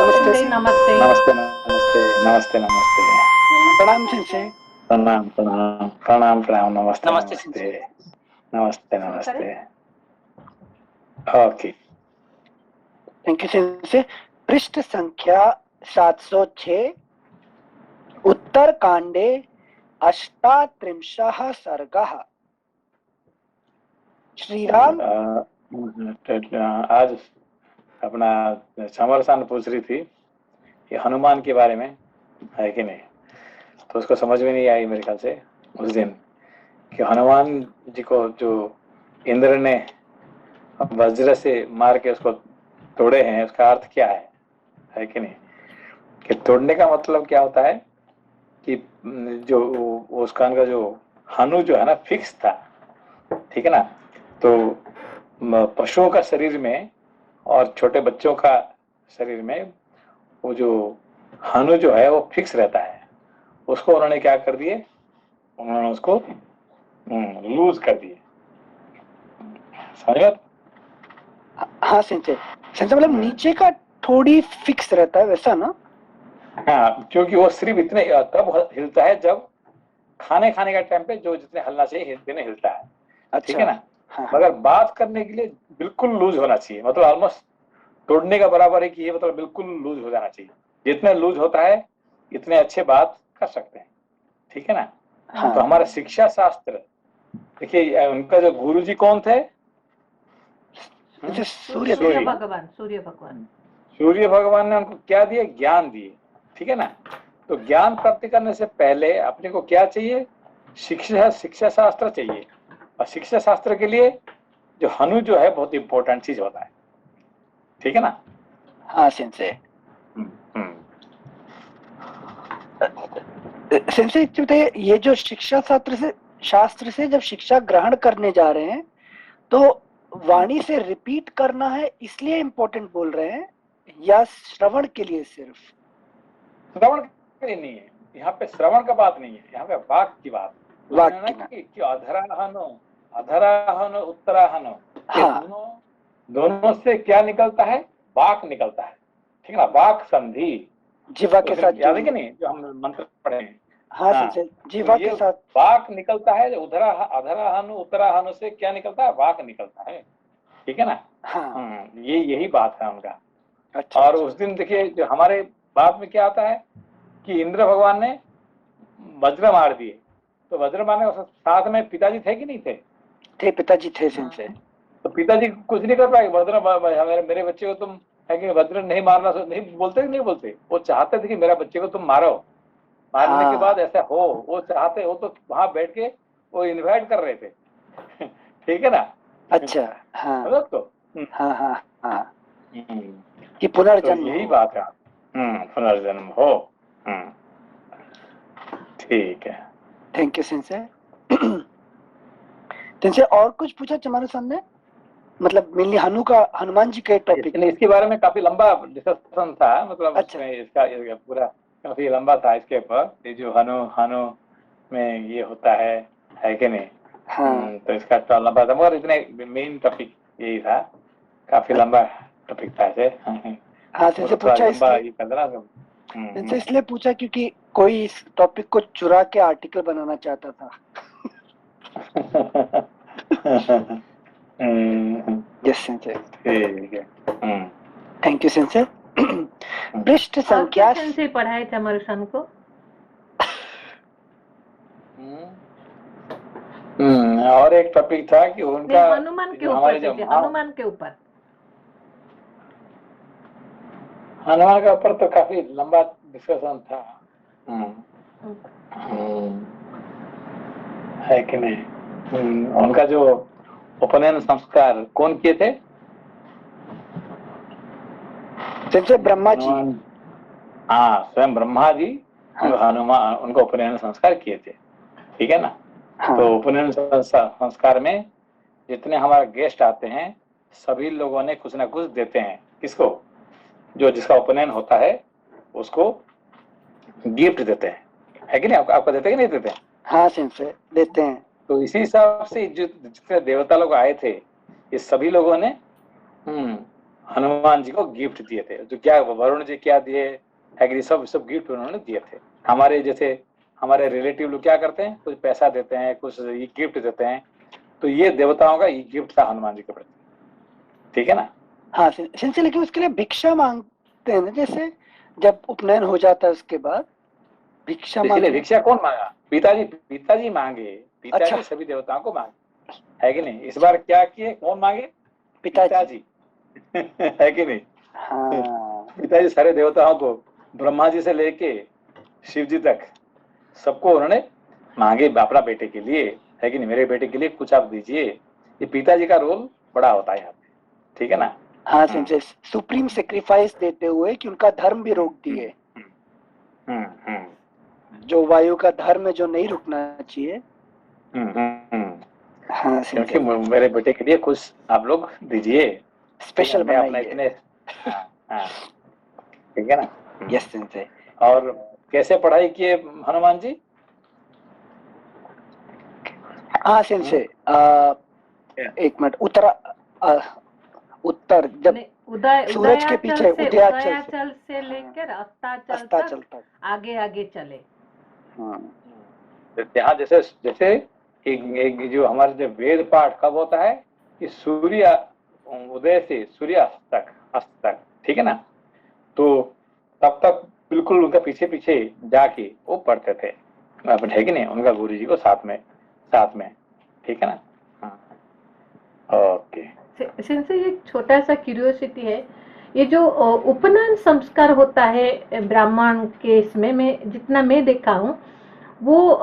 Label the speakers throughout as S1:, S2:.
S1: नमस्ते
S2: नमस्ते
S3: नमस्ते नमस्ते नमस्ते नमस्ते।
S1: प्रणाम सेंसे।
S3: प्रणाम प्रणाम प्रणाम प्रणाम। नमस्ते
S1: नमस्ते
S3: नमस्ते
S1: सेंसे।
S3: नमस्ते
S2: शुरू
S3: नमस्ते।
S2: करें?
S3: ओके।
S1: Thank you sensei. पृष्ठ संख्या 706 उत्तरकांडे 38 सर्गः। श्रीराम।
S3: आज अपना समरसान पूछ रही थी कि हनुमान के बारे में है कि नहीं, तो उसको समझ में नहीं आई मेरे ख्याल से उस दिन कि हनुमान जी को जो इंद्र ने वज्र से मार के उसको तोड़े हैं, उसका अर्थ क्या है कि नहीं, कि तोड़ने का मतलब क्या होता है कि जो उसका उनका जो हनु जो है ना फिक्स था, ठीक है ना। तो पशुओं का शरीर में और छोटे बच्चों का शरीर में वो जो हनु जो है वो फिक्स रहता है, उसको उन्होंने क्या कर दिए, उन्होंने उसको लूज कर दिए। समझ?
S1: हाँ सेंसे। सेंसे मतलब नीचे का थोड़ी फिक्स रहता है वैसा ना।
S3: हाँ, क्योंकि वो सिर्फ इतने तब हिलता है जब खाने का टाइम पे जो जितने हिलना चाहिए इतने हिलता है।
S1: अच्छा।
S3: ठीक है ना।
S1: हाँ।
S3: मगर बात करने के लिए बिल्कुल लूज होना चाहिए, मतलब ऑलमोस्ट तोड़ने का बराबर है कि ये मतलब बिल्कुल लूज हो जाना चाहिए। जितना लूज होता है इतने अच्छे बात कर सकते हैं, ठीक है ना।
S1: हाँ।
S3: तो हमारा शिक्षा शास्त्र देखिए, उनका जो गुरु जी कौन थे?
S1: सूर्य
S2: भगवान।
S3: सूर्य भगवान ने उनको क्या दिए? ज्ञान दिए, ठीक है ना। तो ज्ञान प्राप्ति करने से पहले अपने को क्या चाहिए? शिक्षा शास्त्र चाहिए। और शिक्षा शास्त्र के लिए जो हनु जो है बहुत इंपॉर्टेंट चीज होता है, ठीक है ना।
S1: हाँ सेंसे। सेंसे बताइए, ये जो शिक्षा शास्त्र से जब शिक्षा ग्रहण करने जा रहे हैं तो वाणी से रिपीट करना है इसलिए इम्पोर्टेंट बोल रहे हैं या श्रवण के लिए? सिर्फ
S3: श्रवण के लिए नहीं है, यहाँ पे श्रवण का बात नहीं है, यहाँ पे वाक की बात। कि अधराहनो उत्तराहनो,
S1: हाँ।
S3: दोनों से क्या निकलता है? वाक निकलता है, ठीक है ना। वाक संधि
S1: जीवा के साथ
S3: याद है कि नहीं, जो हम मंत्र पढ़े हैं।
S1: हाँ सेंसे, जीवा के साथ
S3: वाक निकलता है। अधराहनु उत्तराहनु से क्या निकलता है? वाक निकलता है, ठीक है ना।
S1: हाँ।
S3: यही बात है उनका।
S1: अच्छा।
S3: और उस दिन देखिए जो हमारे बात में क्या आता है कि इंद्र भगवान ने वज्र मार दिए, तो वज्र मारने साथ में पिताजी थे कि नहीं थे?
S1: थे, पिताजी थे सेंसे।
S3: तो पिताजी कुछ नहीं कर पाए। वज्र मेरे बच्चे को तुम है कि वज्र नहीं मारना, नहीं बोलते कि नहीं बोलते। वो चाहते थे कि मेरा बच्चे को तुम मारो, मारने के बाद ऐसा हो, वो चाहते हो। तो वहां बैठ के वो इन्वाइट कर रहे थे ठीक है ना।
S1: अच्छा। हाँ
S3: मतलब तो
S1: हाँ हाँ हाँ कि पुनर्जन्म
S3: तो यही
S1: हो।
S3: बात है। पुनर्जन्म हो। ठीक है।
S1: Thank you sensei. सेंसे और कुछ पूछा तुम्हारे सामने? मतलब मेनली हनुमान जी के टॉपिक।
S3: इसके बारे में काफी लंबा डिस्कशन था, मतलब
S1: अच्छा।
S3: उसमें इसका पूरा काफी लंबा था इसके ऊपर। ये जो हनु हनु में ये होता है कि नहीं।
S1: हाँ।
S3: तो इसका तो लंबा था, मगर इतने मेन टॉपिक यही था। काफी लंबा टॉपिक था ऐसे।
S1: हाँ सेंसे
S3: थोड़ा
S1: पूछा
S3: लंबा
S1: इसलिए,
S3: ये कर देना।
S1: सेंसे इसलिए पूछा क्योंकि कोई इस टॉपिक को चुरा के आर्टिकल बनाना चाहता था। Yes sensei.
S3: ठीक है।
S1: Thank you sensei. पृष्ठ संख्या
S2: से पढ़ाए थे हमारे सन को।
S3: और एक टॉपिक था कि उनका
S2: हनुमान के
S3: हमारे
S2: ऊपर,
S3: जो
S2: हनुमान के ऊपर,
S3: हनुमान के ऊपर तो काफी लंबा डिस्कशन था। है कि नहीं। उनका जो उपनयन संस्कार कौन किए थे?
S1: सेंसे ब्रह्मा जी।
S3: हाँ, स्वयं ब्रह्मा जी हनुमान उनको उपनयन संस्कार किए थे, ठीक है ना। तो उपनयन संस्कार में जितने हमारे गेस्ट आते हैं सभी लोगों ने कुछ ना कुछ देते हैं। किसको? जो जिसका उपनयन होता है उसको गिफ्ट देते हैं, है कि नहीं। आपको देते कि नहीं देते?
S1: हाँ सेंसे देते हैं।
S3: तो इसी हिसाब से जो जितने देवता लोग आए थे ये सभी लोगों ने हनुमान जी को गिफ्ट दिए थे। जो क्या वरुण जी क्या दिए है कि सब सब गिफ्ट उन्होंने दिए थे। हमारे जैसे हमारे रिलेटिव लोग क्या करते हैं, कुछ पैसा देते हैं, कुछ गिफ्ट देते हैं, तो ये देवताओं का ये गिफ्ट था हनुमान जी के प्रति, ठीक है ना।
S1: हाँ सिंसे, लेकिन उसके लिए भिक्षा मांगते हैं ना, जैसे जब उपनयन हो जाता है उसके बाद भिक्षा
S3: इसलिए
S1: मांगते
S3: भिक्षा कौन मांगा? पिताजी मांगे, पिताजी
S1: अच्छा।
S3: सभी देवताओं को मांगे, है कि नहीं। इस बार क्या किए, कौन मांगे? पिताजी है कि नहीं।
S1: हाँ
S3: पिताजी सारे देवताओं को, ब्रह्मा जी से लेके शिव जी तक सबको उन्होंने मांगे अपना बेटे के लिए, है कि नहीं। मेरे बेटे के लिए कुछ आप दीजिए। ये पिताजी का रोल बड़ा होता है यहाँ पे, ठीक है ना।
S1: हाँ सिंसे, सुप्रीम सेक्रीफाइस देते हुए कि उनका धर्म भी रोक दिए, जो वायु का धर्म है जो नहीं रुकना चाहिए। हाँ
S3: क्योंकि मेरे बेटे के लिए कुछ आप लोग दीजिए,
S1: स्पेशल
S3: मैं अपने
S1: बनाइए।
S3: इतने ठीक है ना।
S1: यस सिंसे।
S3: और कैसे पढ़ाई किए हनुमान जी?
S1: हाँ सिंसे, एक मिनट, उत्तर जब सूरज के पीछे
S2: उदयाचल से लेकर अस्ताचल तक आगे आगे चले।
S3: यहाँ जैसे जैसे एक जो हमारे जो वेद पाठ कब होता है कि सूर्य उदय से सूर्य अस्त तक, ठीक है ना। तो तब तक बिल्कुल उनका पीछे पीछे जाके वो पढ़ते थे, है कि नहीं, उनका गुरु जी को साथ में, ठीक है ना। ओके
S2: सिंसे एक छोटा सा क्यूरियोसिटी है, ये जो उपनयन संस्कार होता है ब्राह्मण के इसमें, मैं जितना मैं देखा हूँ वो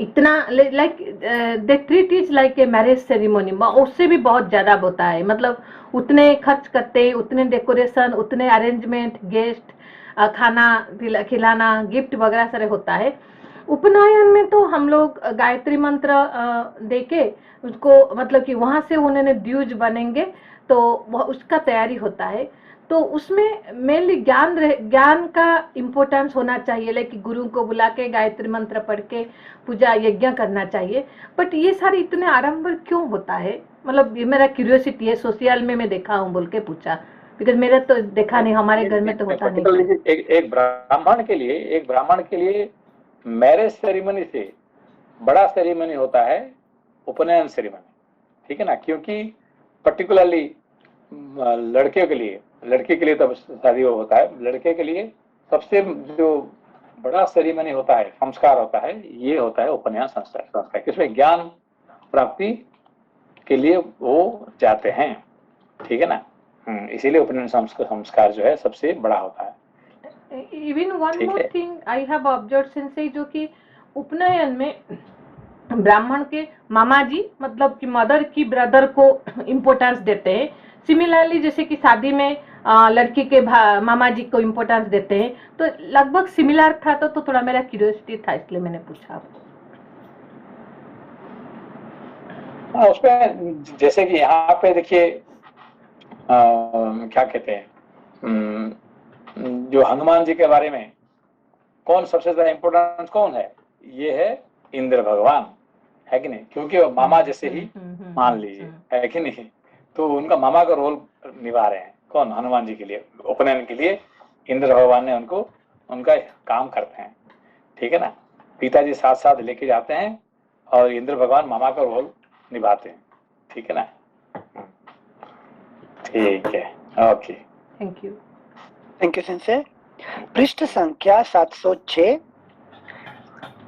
S2: इतना like they treat is like a marriage ceremony, उससे भी बहुत ज्यादा होता है। मतलब उतने खर्च करते, उतने डेकोरेशन, उतने अरेंजमेंट, गेस्ट, खाना खिलाना, गिफ्ट वगैरह सारे होता है। उपनयन में तो हम लोग गायत्री मंत्र देके उसको, मतलब कि वहां से उन्होंने द्विज बनेंगे तो वह उसका तैयारी होता है। तो उसमें मेनली ज्ञान का इम्पोर्टेंस होना चाहिए, लाइक गुरु को बुला के गायत्री मंत्र पढ़ के पूजा यज्ञ करना चाहिए। बट ये सारे इतने आडंबर क्यों होता है? मतलब ये मेरा क्यूरियोसिटी है, सोशल में मैं देखा हूँ बोल के पूछा, बिकॉज मेरा तो देखा नहीं, हमारे घर में तो होता नहीं।
S3: एक ब्राह्मण के लिए मैरिज सेरेमनी से बड़ा सेरेमनी होता है उपनयन सेरेमनी, ठीक है ना। क्योंकि पर्टिकुलरली लड़के के लिए तब शादी होता है, लड़के के लिए सबसे जो बड़ा सेरेमनी होता है, संस्कार होता है, ये होता है उपनयन संस्कार। इसमें ज्ञान प्राप्ति के लिए वो जाते हैं, ठीक है ना। इसीलिए उपनयन संस्कार जो है सबसे बड़ा होता है।
S2: Even one more thing I have observe sensei, जो कि उपनयन में ब्राह्मण के मामा जी, मतलब कि मदर की ब्रदर को इम्पोर्टेंस देते हैं। सिमिलरली जैसे कि शादी में लड़की के मामा जी को इम्पोर्टेंस देते हैं, तो लगभग सिमिलर था। तो थोड़ा मेरा क्यूरियोसिटी था, इसलिए मैंने पूछा।
S3: उसमें जैसे कि यहाँ पे देखिए क्या कहते हैं, जो हनुमान जी के बारे में कौन सबसे ज्यादा इम्पोर्टेंट कौन है, ये है इंद्र भगवान, है कि नहीं। क्योंकि वो मामा जैसे ही मान लीजिए, है कि नहीं। तो उनका मामा का रोल निभा रहे हैं कौन? हनुमान जी के लिए, उपनयन के लिए इंद्र भगवान ने उनका काम करते हैं, ठीक है ना। पिताजी साथ साथ लेके जाते हैं और इंद्र भगवान मामा का रोल निभाते हैं, ठीक है ना। ठीक है, ओके,
S2: थैंक यू
S1: सिंसे। पृष्ठ संख्या 706,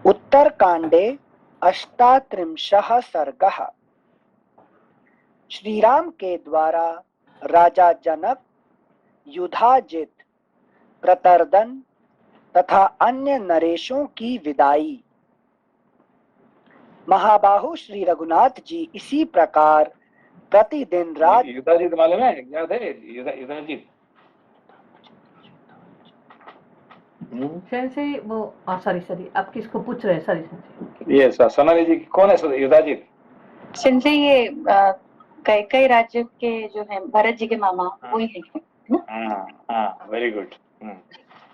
S1: उत्तरकांडे 38 सर्गः। श्रीराम के द्वारा राजा जनक, युधाजित, प्रतर्दन तथा अन्य नरेशों की विदाई। महाबाहु श्री रघुनाथ जी इसी प्रकार प्रतिदिन रात।
S3: युधाजित मालूम है, याद है युधाजित?
S2: सेंसे वो सॉरी आप किसको पूछ रहे हैं? सॉरी सेंसे,
S3: ये सोनाली जी कौन है युधाजित?
S4: सेंसे ये कई राज्य के जो है भरत जी के मामा, वही है ना।
S3: हाँ, वेरी गुड,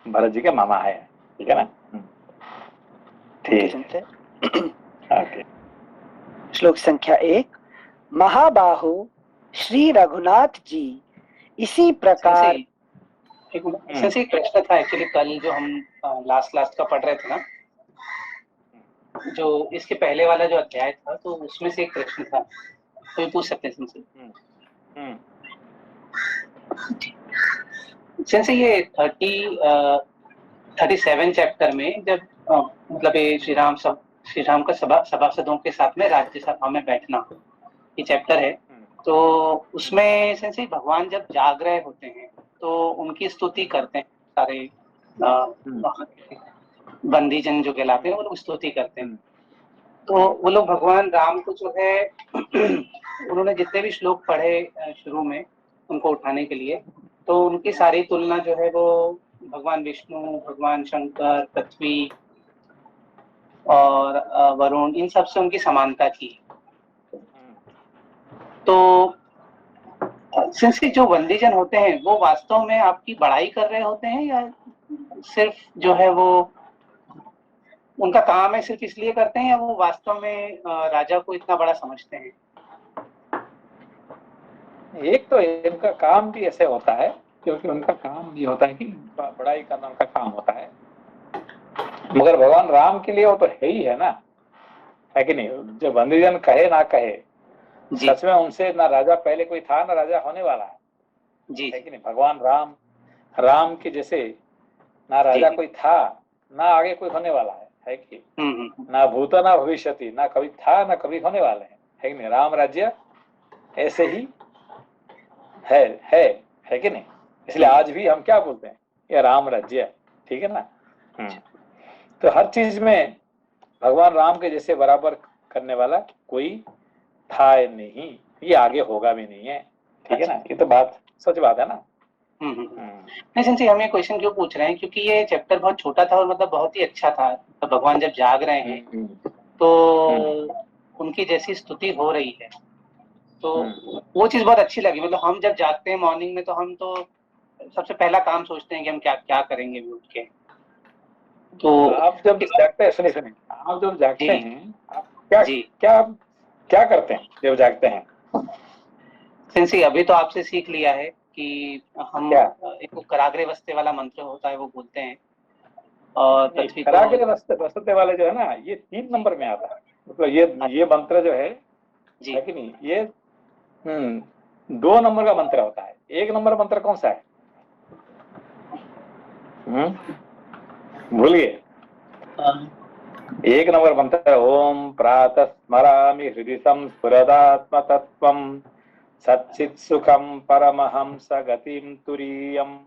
S3: भरत जी के मामा है, ठीक है ना। ठीक है।
S1: श्लोक संख्या 1। महाबाहु श्री रघुनाथ जी इसी प्रकार
S5: सेंसे एक प्रश्न था एक्चुअली कल जो हम लास्ट का पढ़ रहे थे ना, जो इसके पहले वाला जो अध्याय था तो उसमें से एक प्रश्न था, तो ये पूछ सकते हैं सेंसे? सेंसे ये 37 चैप्टर में जब मतलब ये श्री राम का सभासदों के साथ में राज्यसभा में बैठना, ये चैप्टर है, तो उसमें सेंसे भगवान जब जाग रहे होते हैं तो उनकी स्तुति करते हैं, सारे बंदीजन जो कहलाते हैं वो लोग स्तुति करते हैं। तो वो लोग भगवान राम को जो है उन्होंने जितने भी श्लोक पढ़े शुरू में उनको उठाने के लिए, तो उनकी सारी तुलना जो है वो भगवान विष्णु, भगवान शंकर, पृथ्वी और वरुण, इन सब से उनकी समानता थी। तो सिंस जो बंदीजन होते हैं वो वास्तव में आपकी बड़ाई कर रहे होते हैं या सिर्फ जो है वो उनका काम है सिर्फ इसलिए करते हैं, या वो वास्तव में राजा को इतना बड़ा समझते हैं?
S3: एक तो इनका काम भी ऐसे होता है क्योंकि उनका काम ये होता है कि बड़ाई करना उनका काम होता है, मगर भगवान राम के लिए वो तो है ही है ना, है कि नहीं? जो बंदीजन कहे ना कहे, सच में उनसे ना राजा पहले कोई था ना राजा होने वाला है जी, है कि नहीं? भगवान राम के जैसे ना राजा कोई था ना आगे कोई होने वाला है कि ना भूत ना भविष्यति, ना कभी था ना कभी होने वाले है कि नहीं? राम राज्य ऐसे ही है कि नहीं? इसलिए आज भी हम क्या बोलते हैं, ये राम राज्य, ठीक है ना? तो हर चीज में भगवान राम के जैसे बराबर करने वाला कोई था नहीं, ये आगे होगा भी नहीं है, ठीक है ना? ये तो बात सच बात है ना।
S5: नहीं सेंसे हम ये क्वेश्चन क्यों पूछ रहे हैं, क्योंकि ये चैप्टर बहुत छोटा था और मतलब बहुत ही अच्छा था। तो भगवान जब जाग रहे हैं तो उनकी जैसी स्तुति हो रही है, तो वो चीज बहुत अच्छी लगी। मतलब हम जब जागते हैं मॉर्निंग में तो हम तो सबसे पहला काम सोचते हैं कि हम क्या क्या करेंगे उठ के। तो
S3: आप जब जागते हैं, सुनिए आप जब जागते हैं आप क्या करते हैं जब जागते हैं?
S5: सेंसी अभी तो आपसे सीख लिया है कि हम एक कराग्रे वस्ते वाला मंत्र होता है वो बोलते हैं, और
S3: कराग्रे वस्ते वाले जो है ना, ये 3 नंबर में आता है। मतलब ये मंत्र जो है कि नहीं, ये 2 नंबर का मंत्र होता है। 1 नंबर मंत्र कौन सा है? भूल गए? 1 नंबर मंत्र ओम प्रातः स्मरामि हृदि संस्फुरदात्म तत्वं सच्चित् सुखं परमहंस गतिं तुरीयं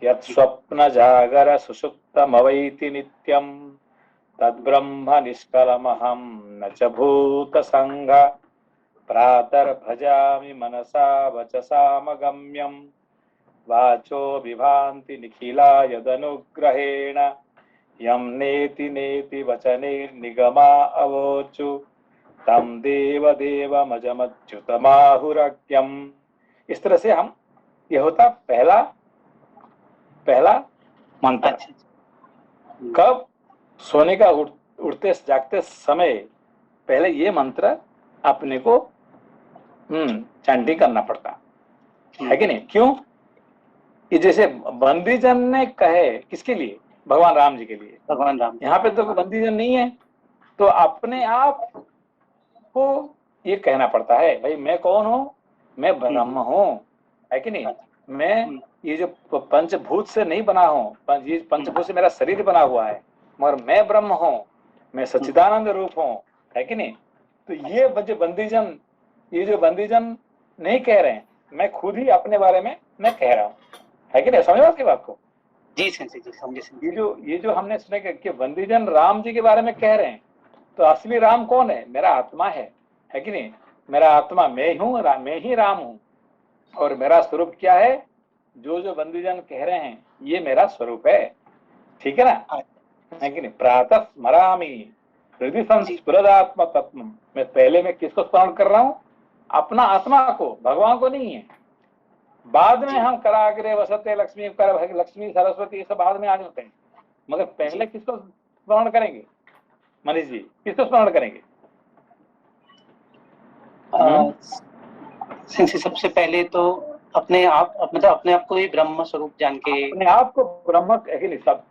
S3: यत् स्वप्न जागर सुषुप्तमवैति नित्यं तद्ब्रह्म निष्कलमहं न च भूत संघ प्रातर्भजामि मनसा वचसामगम्यं वाचो विभान्ति निखिला यदनुग्रहेण यम नेति नेति वचनेर्निगमा अवोचु तम देव देवमजमच्युतमाहुरज्ञम्। इस तरह से हम, ये होता पहला मंत्र। कब? सोने का उठते जागते समय पहले ये मंत्र अपने को चैंटिंग करना पड़ता है कि नहीं? क्यों? कि जैसे बंदीजन ने कहे, किसके लिए? भगवान राम जी के लिए।
S5: भगवान राम, यहाँ
S3: पे तो बंदीजन नहीं है, तो अपने आप को ये कहना पड़ता है, भाई मैं कौन हूँ? मैं ब्रह्म हूँ, है कि नहीं? मैं ये जो पंचभूत से नहीं बना हूँ, ये पंचभूत से मेरा शरीर बना हुआ है, मगर मैं ब्रह्म हूँ, मैं सच्चिदानंद रूप हूँ, है कि नहीं? तो ये जो बंदीजन नहीं कह रहे हैं, मैं खुद ही अपने बारे में मैं कह रहा हूँ, है कि नहीं? समझ आपकी बात को?
S5: जी सेंसे जी समझे।
S3: ये जो हमने सुना कि बंदीजन राम जी के बारे में कह रहे हैं, तो असली राम कौन है? मेरा आत्मा है कि नहीं? मेरा आत्मा मैं हूँ, मैं ही राम हूँ। और मेरा स्वरूप क्या है? जो बंदीजन कह रहे हैं ये मेरा स्वरूप है, ठीक है ना? है कि नहीं? प्रातः स्मरामि हृदि संस्फुरदात्म तत्वम्। मैं पहले में किसको स्मरण कर रहा हूँ? अपना आत्मा को, भगवान को नहीं है। बाद में हम कराग्रे वसते लक्ष्मी लक्ष्मी सरस्वती ये सब बाद में आ जाते हैं, मगर पहले किसको स्मरण करेंगे? मनीष जी, किसको स्मरण करेंगे?
S5: सबसे पहले तो अपने आप मतलब अपने आप को ही ब्रह्म स्वरूप जान के,
S3: अपने आप को ब्रह्म है कि नहीं, सब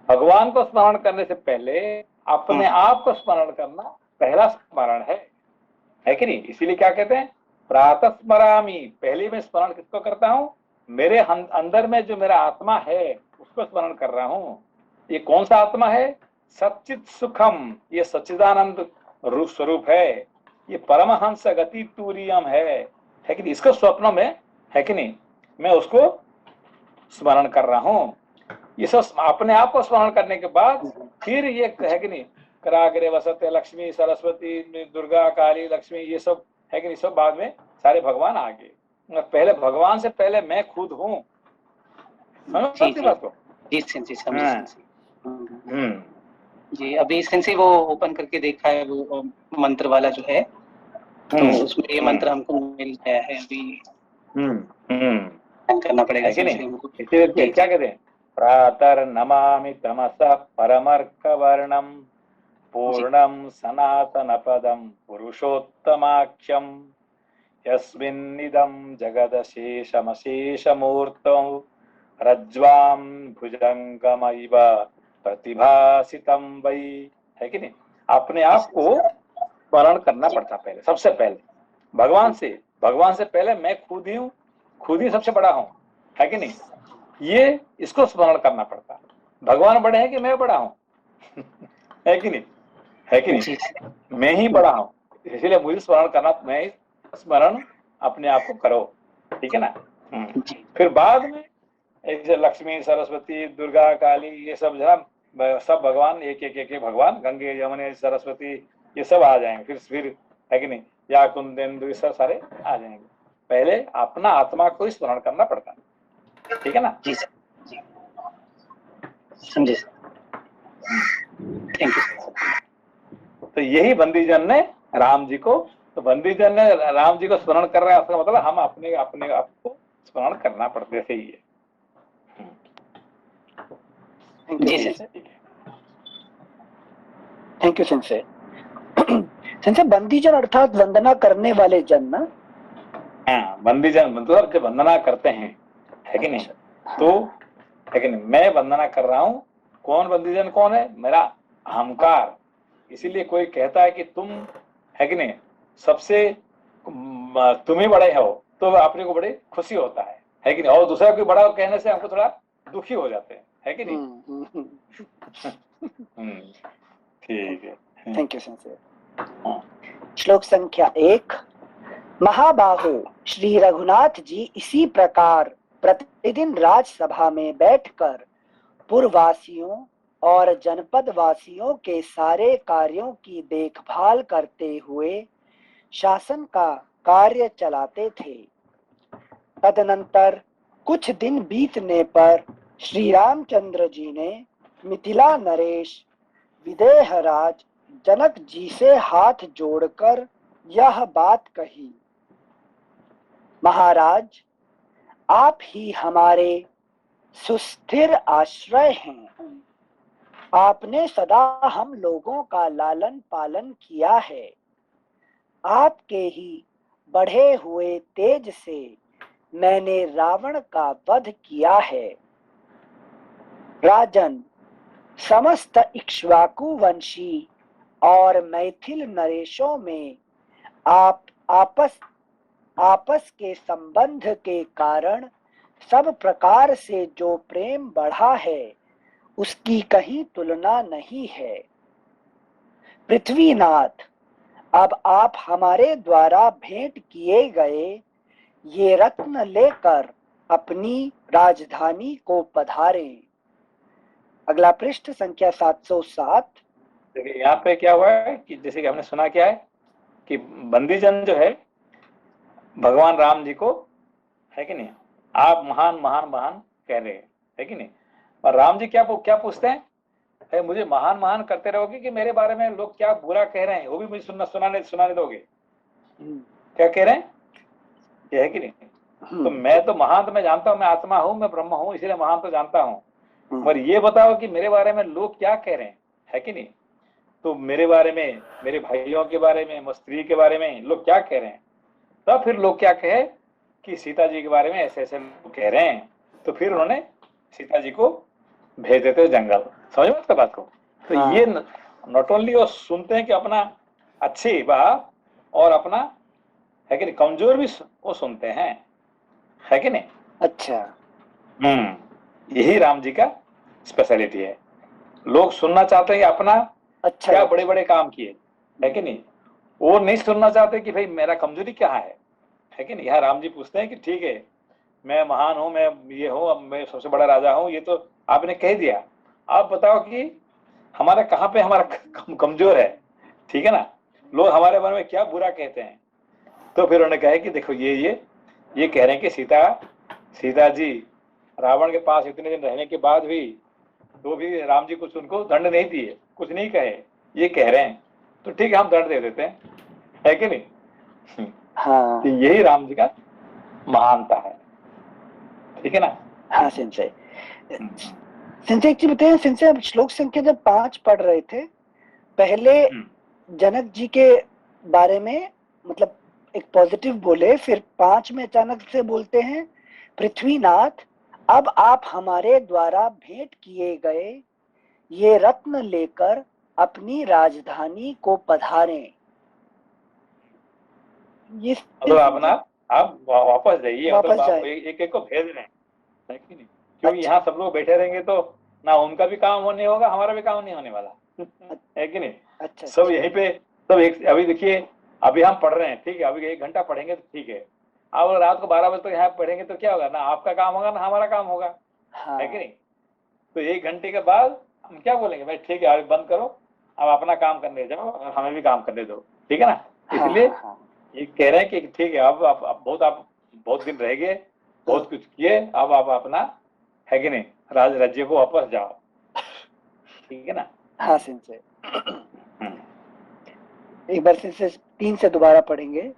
S3: भगवान को स्मरण करने से पहले अपने आप को स्मरण करना पहला स्मरण है कि नहीं। इसीलिए क्या कहते हैं, प्रातः स्मरामि, पहले मैं स्मरण किसको करता हूँ, मेरे अंदर में जो मेरा आत्मा है उसको स्मरण कर रहा हूँ। ये कौन सा आत्मा है, सच्चित सुखम, ये सच्चिदानंद रूप स्वरूप है, ये परमहंस गति तूर्यम है कि नहीं। इसको स्वप्न में है कि नहीं मैं उसको स्मरण कर रहा हूँ। ये सब अपने आप को स्मरण करने के बाद फिर ये है कि नहीं, कराग्रे वसते लक्ष्मी सरस्वती दुर्गा काली लक्ष्मी, ये सब है कि नहीं, सब बाद में सारे भगवान आ गए। पहले भगवान से पहले मैं खुद हूँ, समझ बात को।
S5: जी सेंसी समझे जी। अभी सेंसी वो ओपन करके देखा है, वो मंत्र वाला जो है, तो उसमें ये मंत्र हमको मिल गया है अभी। करना पड़ेगा हमको।
S3: इसलिए क्या कहते हैं, प्रातः नमामि तमसः परमर्कवर्णम पूर्णम सनातन पदम पुरुषोत्तमाख्यम यस्मिन्निदं जगदशेषमशेषमूर्तौ रज्ज्वां भुजंगमैव प्रतिभासितं वै, है कि नहीं। अपने आप को स्मरण करना पड़ता पहले, सबसे पहले भगवान से पहले मैं खुद ही सबसे बड़ा हूँ, है कि नहीं। ये इसको स्मरण करना पड़ता, भगवान बड़े हैं कि मैं बड़ा हूँ है कि नहीं, मैं ही बड़ा हूँ, इसलिए मुझे स्मरण करना, मैं स्मरण अपने आप को करो, ठीक है ना। फिर बाद में जैसे लक्ष्मी सरस्वती दुर्गा काली ये सब सब भगवान एक भगवान, गंगे यमुने सरस्वती ये सब आ जाएंगे फिर है कि नहीं, या कुंदेंदु ये सब सारे आ जाएंगे। पहले अपना आत्मा को ही स्मरण करना पड़ता, ठीक है ना।
S5: जी सर, समझे सर, थैंक यू।
S3: तो यही बंदीजन ने राम जी को, तो बंदीजन ने राम जी को स्मरण कर रहे हैं, उसका मतलब हम अपने आप को स्मरण करना पड़ते से ही है।
S1: Thank you sensei. सेंसे बंदीजन अर्थात वंदना करने वाले जन ना।
S3: हाँ, बंदीजन मतलब जब वंदना करते हैं, है कि नहीं, तो है कि नहीं, मैं वंदना कर रहा हूँ। कौन बंदीजन कौन है, मेरा अहंकार। इसीलिए कोई कहता है कि तुम है कि नहीं सबसे तुम ही बड़े हो, तो अपने को बड़ी खुशी होता है कि नहीं, और दूसरा कोई बड़ा कहने से हमको थोड़ा दुखी हो जाते हैं, है कि नहीं। ठीक है,
S1: थैंक यू सेंसे। श्लोक संख्या 1। महाबाहो श्री रघुनाथ जी इसी प्रकार प्रतिदिन राजसभा में बैठकर पुरवासियों और जनपद वासियों के सारे कार्यों की देखभाल करते हुए शासन का कार्य चलाते थे। तदनंतर कुछ दिन बीतने पर श्री रामचंद्र जी ने मिथिला नरेश विदेहराज जनक जी से हाथ जोड़कर यह बात कही, महाराज आप ही हमारे सुस्थिर आश्रय हैं। आपने सदा हम लोगों का लालन पालन किया है। आपके ही बढ़े हुए तेज से मैंने रावण का वध किया है। राजन, समस्त इक्ष्वाकु वंशी और मैथिल नरेशों में आप आपस के संबंध के कारण सब प्रकार से जो प्रेम बढ़ा है उसकी कहीं तुलना नहीं है। पृथ्वीनाथ, अब आप हमारे द्वारा भेंट किए गए ये रत्न लेकर अपनी राजधानी को पधारें। अगला पृष्ठ संख्या 707।
S3: देखिए यहाँ पे क्या हुआ है कि जैसे कि हमने सुना क्या है कि बंदीजन जो है भगवान राम जी को है कि नहीं आप महान महान महान कह रहे हैं, है कि नहीं। और राम जी क्या पूछते हैं, मुझे महान महान करते रहोगे कि मेरे बारे में लोग क्या बुरा कह रहे हैं वो भी मुझे सुनाने दोगे, क्या कह रहे हैं, ये है कि नहीं। तो मैं तो महान तो मैं जानता हूँ, मैं आत्मा हूँ, मैं ब्रह्म हूँ, इसलिए महान तो जानता हूँ, और ये बताओ कि मेरे बारे में लोग क्या कह रहे हैं, है कि नहीं। तो मेरे बारे में, मेरे भाइयों के बारे में, स्त्री के बारे में लोग क्या कह रहे हैं, तब फिर लोग क्या कहे कि सीता जी के बारे में ऐसे ऐसे लोग कह रहे हैं, तो फिर उन्होंने सीता जी को भेज देते जंगल। समझ में आपका बात को? तो
S1: हाँ।
S3: ये नॉट ओनली वो सुनते हैं कि अपना अच्छी बात और अपना है कि नहीं कमजोर भी वो सुनते हैं, है कि नहीं?
S1: अच्छा।
S3: यही राम जी का स्पेशलिटी है। लोग सुनना चाहते हैं कि अपना
S1: अच्छा
S3: क्या बड़े बड़े काम किए, है कि नहीं? वो नहीं सुनना चाहते कि भाई मेरा कमजोरी क्या है कि नहीं? यहाँ राम जी पूछते हैं कि ठीक है, मैं महान हूं, मैं ये हूं, अब मैं सबसे बड़ा राजा हूं, ये तो आपने कह दिया, आप बताओ कि हमारा कहाँ पे हमारा कमजोर है, ठीक है ना? लोग हमारे बारे में क्या बुरा कहते हैं। तो फिर उन्होंने कहा कि देखो ये कह रहे हैं कि सीता जी रावण के पास इतने दिन रहने के बाद भी तो भी राम जी कुछ उनको दंड नहीं दिए, कुछ नहीं कहे, ये कह रहे हैं, तो ठीक है हम दंड दे देते हैं, है कि नहीं?
S1: हाँ।
S3: तो यही राम जी का महानता है, ठीक है ना?
S1: हाँ सेंसे, सेंसे एक चीज बताइए सेंसे, अब श्लोक संख्या जब 5 पढ़ रहे थे, पहले जनक जी के बारे में मतलब एक पॉजिटिव बोले, फिर 5 में अचानक से बोलते हैं पृथ्वीनाथ अब आप हमारे द्वारा भेंट किए गए ये रत्न लेकर अपनी राजधानी को पधारें। ये
S3: मतलब अपना आप वापस जाइए,
S1: वापस
S3: मतलब आप
S1: जाए।
S3: एक एक को भेज रहे हैं, है कि नहीं? क्योंकि
S1: अच्छा।
S3: यहाँ सब लोग बैठे रहेंगे तो ना उनका भी काम होने होगा, हमारा भी काम नहीं होने वाला, है कि नहीं?
S1: अच्छा।
S3: सब यहीं पे सब एक, अभी देखिए अभी हम पढ़ रहे हैं, ठीक है, अभी 1 घंटा पढ़ेंगे तो ठीक है, अब रात को 12 बजे तक यहाँ पढ़ेंगे तो क्या होगा, ना आपका काम होगा ना हमारा काम होगा,
S1: हाँ।
S3: है कि नहीं? तो 1 घंटे के बाद हम क्या बोलेंगे, भाई ठीक है अभी बंद करो, अब अपना काम करने जाओ और हमें भी काम करने दो, ठीक है ना?
S1: हाँ,
S3: इसलिए
S1: हाँ,
S3: ये कह रहे हैं कि ठीक है अब आप बहुत दिन रह गए, बहुत कुछ किए, अब आप अपना है कि नहीं राज्य को वापस जाओ, ठीक है ना?
S1: हाँ सेंसे। एक बार से 3 से दोबारा पढ़ेंगे।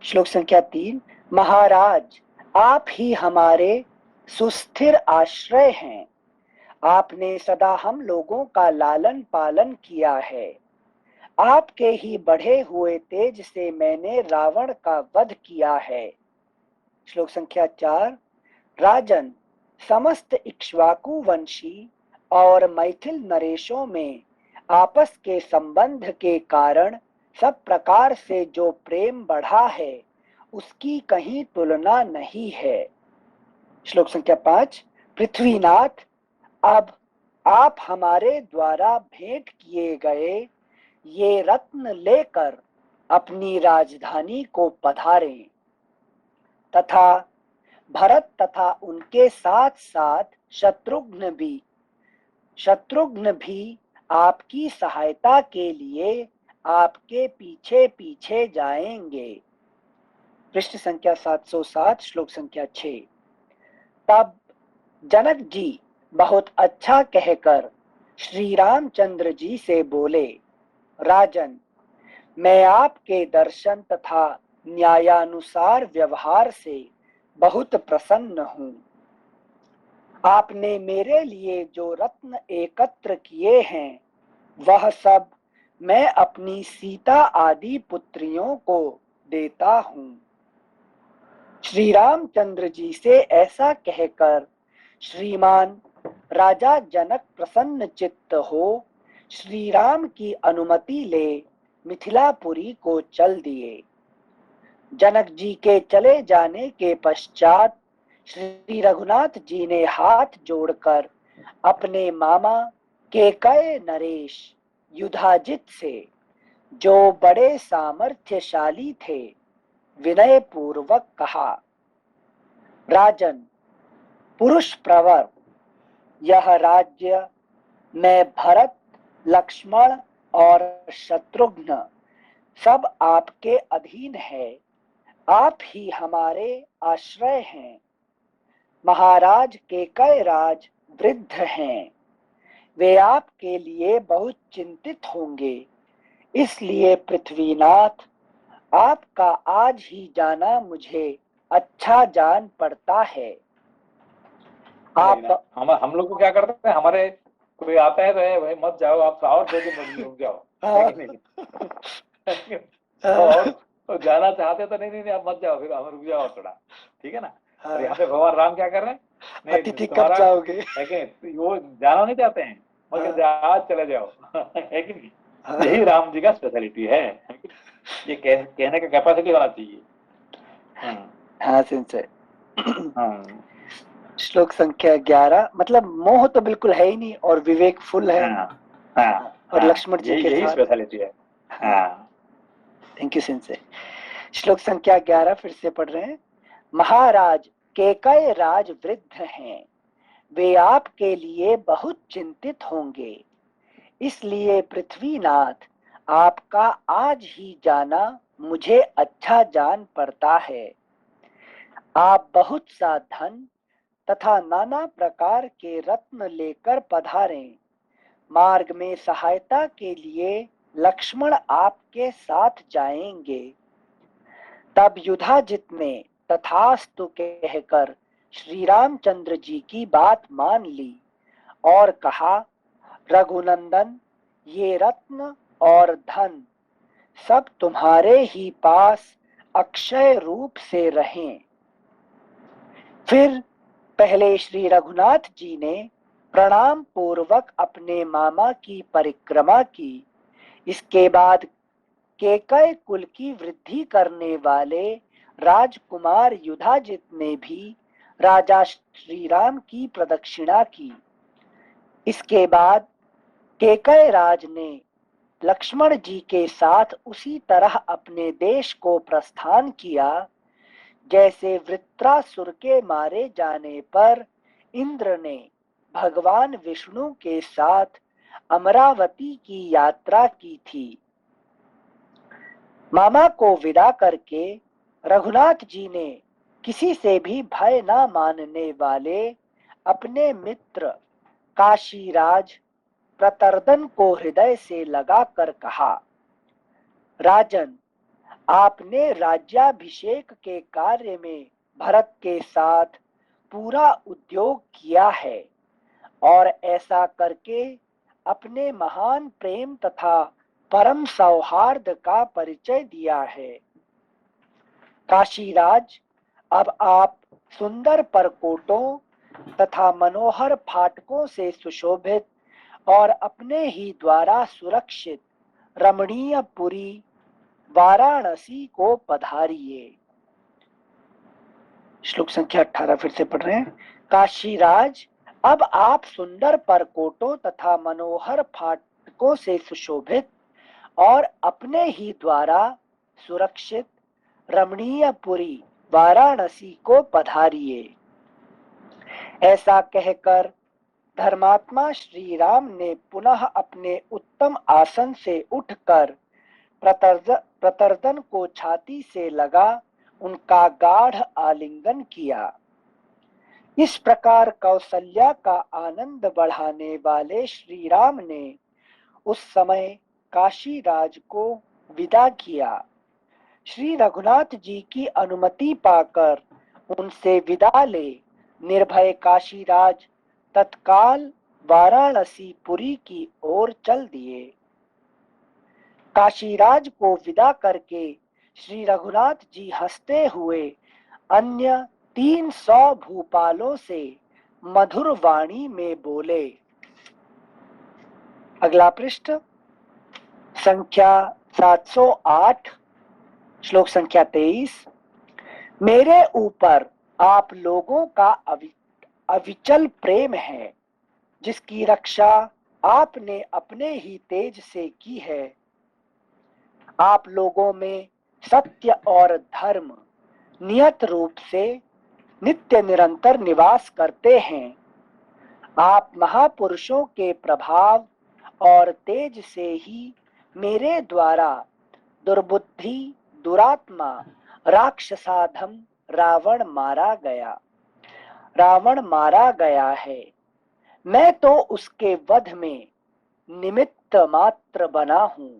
S1: श्लोक संख्या 3, महाराज आप ही हमारे सुस्थिर आश्रय हैं, आपने सदा हम लोगों का लालन पालन किया है, आपके ही बढ़े हुए तेज से मैंने रावण का वध किया है। श्लोक संख्या 4, राजन समस्त इक्ष्वाकु वंशी और मैथिल नरेशों में आपस के संबंध के कारण सब प्रकार से जो प्रेम बढ़ा है उसकी कहीं तुलना नहीं है। श्लोक संख्या 5, पृथ्वीनाथ अब आप हमारे द्वारा भेंट किए गए ये रत्न लेकर अपनी राजधानी को पधारें तथा भरत तथा उनके साथ साथ शत्रुघ्न भी आपकी सहायता के लिए आपके पीछे पीछे जाएंगे। पृष्ठ संख्या 707, श्लोक संख्या 6, तब जनक जी बहुत अच्छा कहकर श्री रामचंद्र जी से बोले, राजन मैं आपके दर्शन तथा न्यायानुसार व्यवहार से बहुत प्रसन्न हूँ। आपने मेरे लिए जो रत्न एकत्र किए हैं वह सब मैं अपनी सीता आदि पुत्रियों को देता हूँ। श्री रामचंद्र जी से ऐसा कहकर श्रीमान राजा जनक प्रसन्न चित्त हो श्री राम की अनुमति ले मिथिलापुरी को चल दिए। जनक जी के चले जाने के पश्चात श्री रघुनाथ जी ने हाथ जोड़कर अपने मामा केकय नरेश युधाजित से, जो बड़े सामर्थ्यशाली थे, विनय पूर्वक कहा, राजन पुरुष प्रवर यह राज्य मैं भरत लक्ष्मण और शत्रुघ्न सब आपके अधीन है, आप ही हमारे आश्रय हैं। महाराज केकय राज वृद्ध हैं, वे आपके लिए बहुत चिंतित होंगे, इसलिए पृथ्वीनाथ आपका आज ही जाना मुझे अच्छा जान पड़ता है। आप
S3: हम लोग को क्या करते हैं, हमारे कोई आता है तो भाई मत जाओ, आप और 2 दिन रुक जाओ, है कि नहीं? और और जाना चाहते तो नहीं नहीं नहीं, आप मत जाओ, फिर हम रुक जाओ थोड़ा, ठीक है ना।
S1: हाँ,
S3: और यहाँ पे भगवान राम क्या कर रहे हैं, नहीं
S1: अतिथि कब
S3: तुम्हारा
S1: जाओगे।
S3: है कि नहीं, वो जाना नहीं चाहते हैं, मगर आज चले जाओ है कि नहीं।
S1: हाँ,
S3: यही राम जी का स्पेशलिटी है कि नहीं? ये कहने का कैपेसिटी होना चाहिए।
S1: हाँ सिंसे।
S3: हाँ
S1: श्लोक संख्या 11, मतलब मोह तो बिल्कुल है ही नहीं और विवेकफुल है।
S3: हाँ हाँ
S1: और लक्ष्मण जी के
S3: यही
S1: साथ।
S3: स्पेशलिटी है। हाँ
S1: थैंक यू सिंसे। श्लोक संख्या 11 फिर से पढ़ रहे हैं। महाराज केकय राज वृद्ध हैं, वे आपके लिए बहुत चिंतित होंगे, इसलिए पृथ्वीनाथ आपका आज ही जाना मुझे अच्छा जान पड़ता है। आप बहुत सा धन तथा नाना प्रकार के रत्न लेकर पधारें। मार्ग में सहायता के लिए लक्ष्मण आपके साथ जाएंगे। तब युधाजित ने तथास्तु कहकर श्री रामचंद्र जी की बात मान ली और कहा, रघुनंदन, ये रत्न और धन सब तुम्हारे ही पास अक्षय रूप से रहें। फिर पहले श्री रघुनाथ जी ने प्रणाम पूर्वक अपने मामा की परिक्रमा की। इसके बाद केकय कुल की वृद्धि करने वाले राजकुमार युधाजित ने भी राजा श्री राम की प्रदक्षिणा की। इसके बाद केकय राज ने लक्ष्मण जी के साथ उसी तरह अपने देश को प्रस्थान किया जैसे वृत्रासुर के मारे जाने पर इंद्र ने भगवान विष्णु के साथ अमरावती की यात्रा की थी। मामा को विदा करके रघुनाथ जी ने किसी से भी भय न मानने वाले अपने मित्र काशीराज प्रतर्दन को हृदय से लगाकर कहा, राजन, आपने राज्याभिषेक के कार्य में भरत के साथ पूरा उद्योग किया है और ऐसा करके अपने महान प्रेम तथा परम सौहार्द का परिचय दिया है। काशीराज, अब आप सुंदर परकोटों तथा मनोहर फाटकों से सुशोभित और अपने ही द्वारा सुरक्षित रमणीय पुरी वाराणसी को पधारिए। श्लोक संख्या 18 फिर से पढ़ रहे हैं। काशीराज, अब आप सुंदर परकोटों तथा मनोहर फाटकों से सुशोभित और अपने ही द्वारा सुरक्षित रमणीयपुरी वाराणसी को पधारिए। ऐसा कहकर धर्मात्मा श्री राम ने पुनः अपने उत्तम आसन से उठकर प्रतर्दन को छाती से लगा उनका गाढ़ आलिंगन किया। इस प्रकार कौशल्या का आनंद बढ़ाने वाले श्री राम ने उस समय काशीराज को विदा किया। श्री रघुनाथ जी की अनुमति पाकर उनसे विदा ले निर्भय काशीराज तत्काल वाराणसी पुरी की ओर चल दिए। काशीराज को विदा करके श्री रघुनाथ जी हंसते हुए अन्य 300 भूपालों से मधुर वाणी में बोले। अगला पृष्ठ संख्या 708, श्लोक संख्या 23। मेरे ऊपर आप लोगों का अविचल प्रेम है, जिसकी रक्षा आपने अपने ही तेज से की है। आप लोगों में सत्य और धर्म नियत रूप से नित्य निरंतर निवास करते हैं। आप महापुरुषों के प्रभाव और तेज से ही मेरे द्वारा दुर्बुद्धि दुरात्मा राक्षसाधम रावण मारा गया है। मैं तो उसके वध में निमित्त मात्र बना हूं।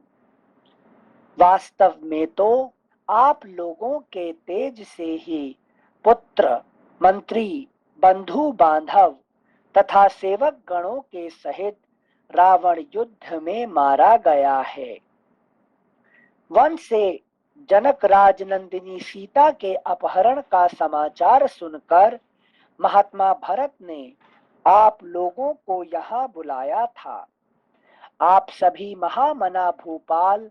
S1: वास्तव में तो आप लोगों के तेज से ही पुत्र मंत्री बंधु बांधव तथा सेवक गणों के सहित रावण युद्ध में मारा गया है। वन से जनक राजनंदिनी सीता के अपहरण का समाचार सुनकर महात्मा भरत ने आप लोगों को यहाँ बुलाया था। आप सभी महामना भूपाल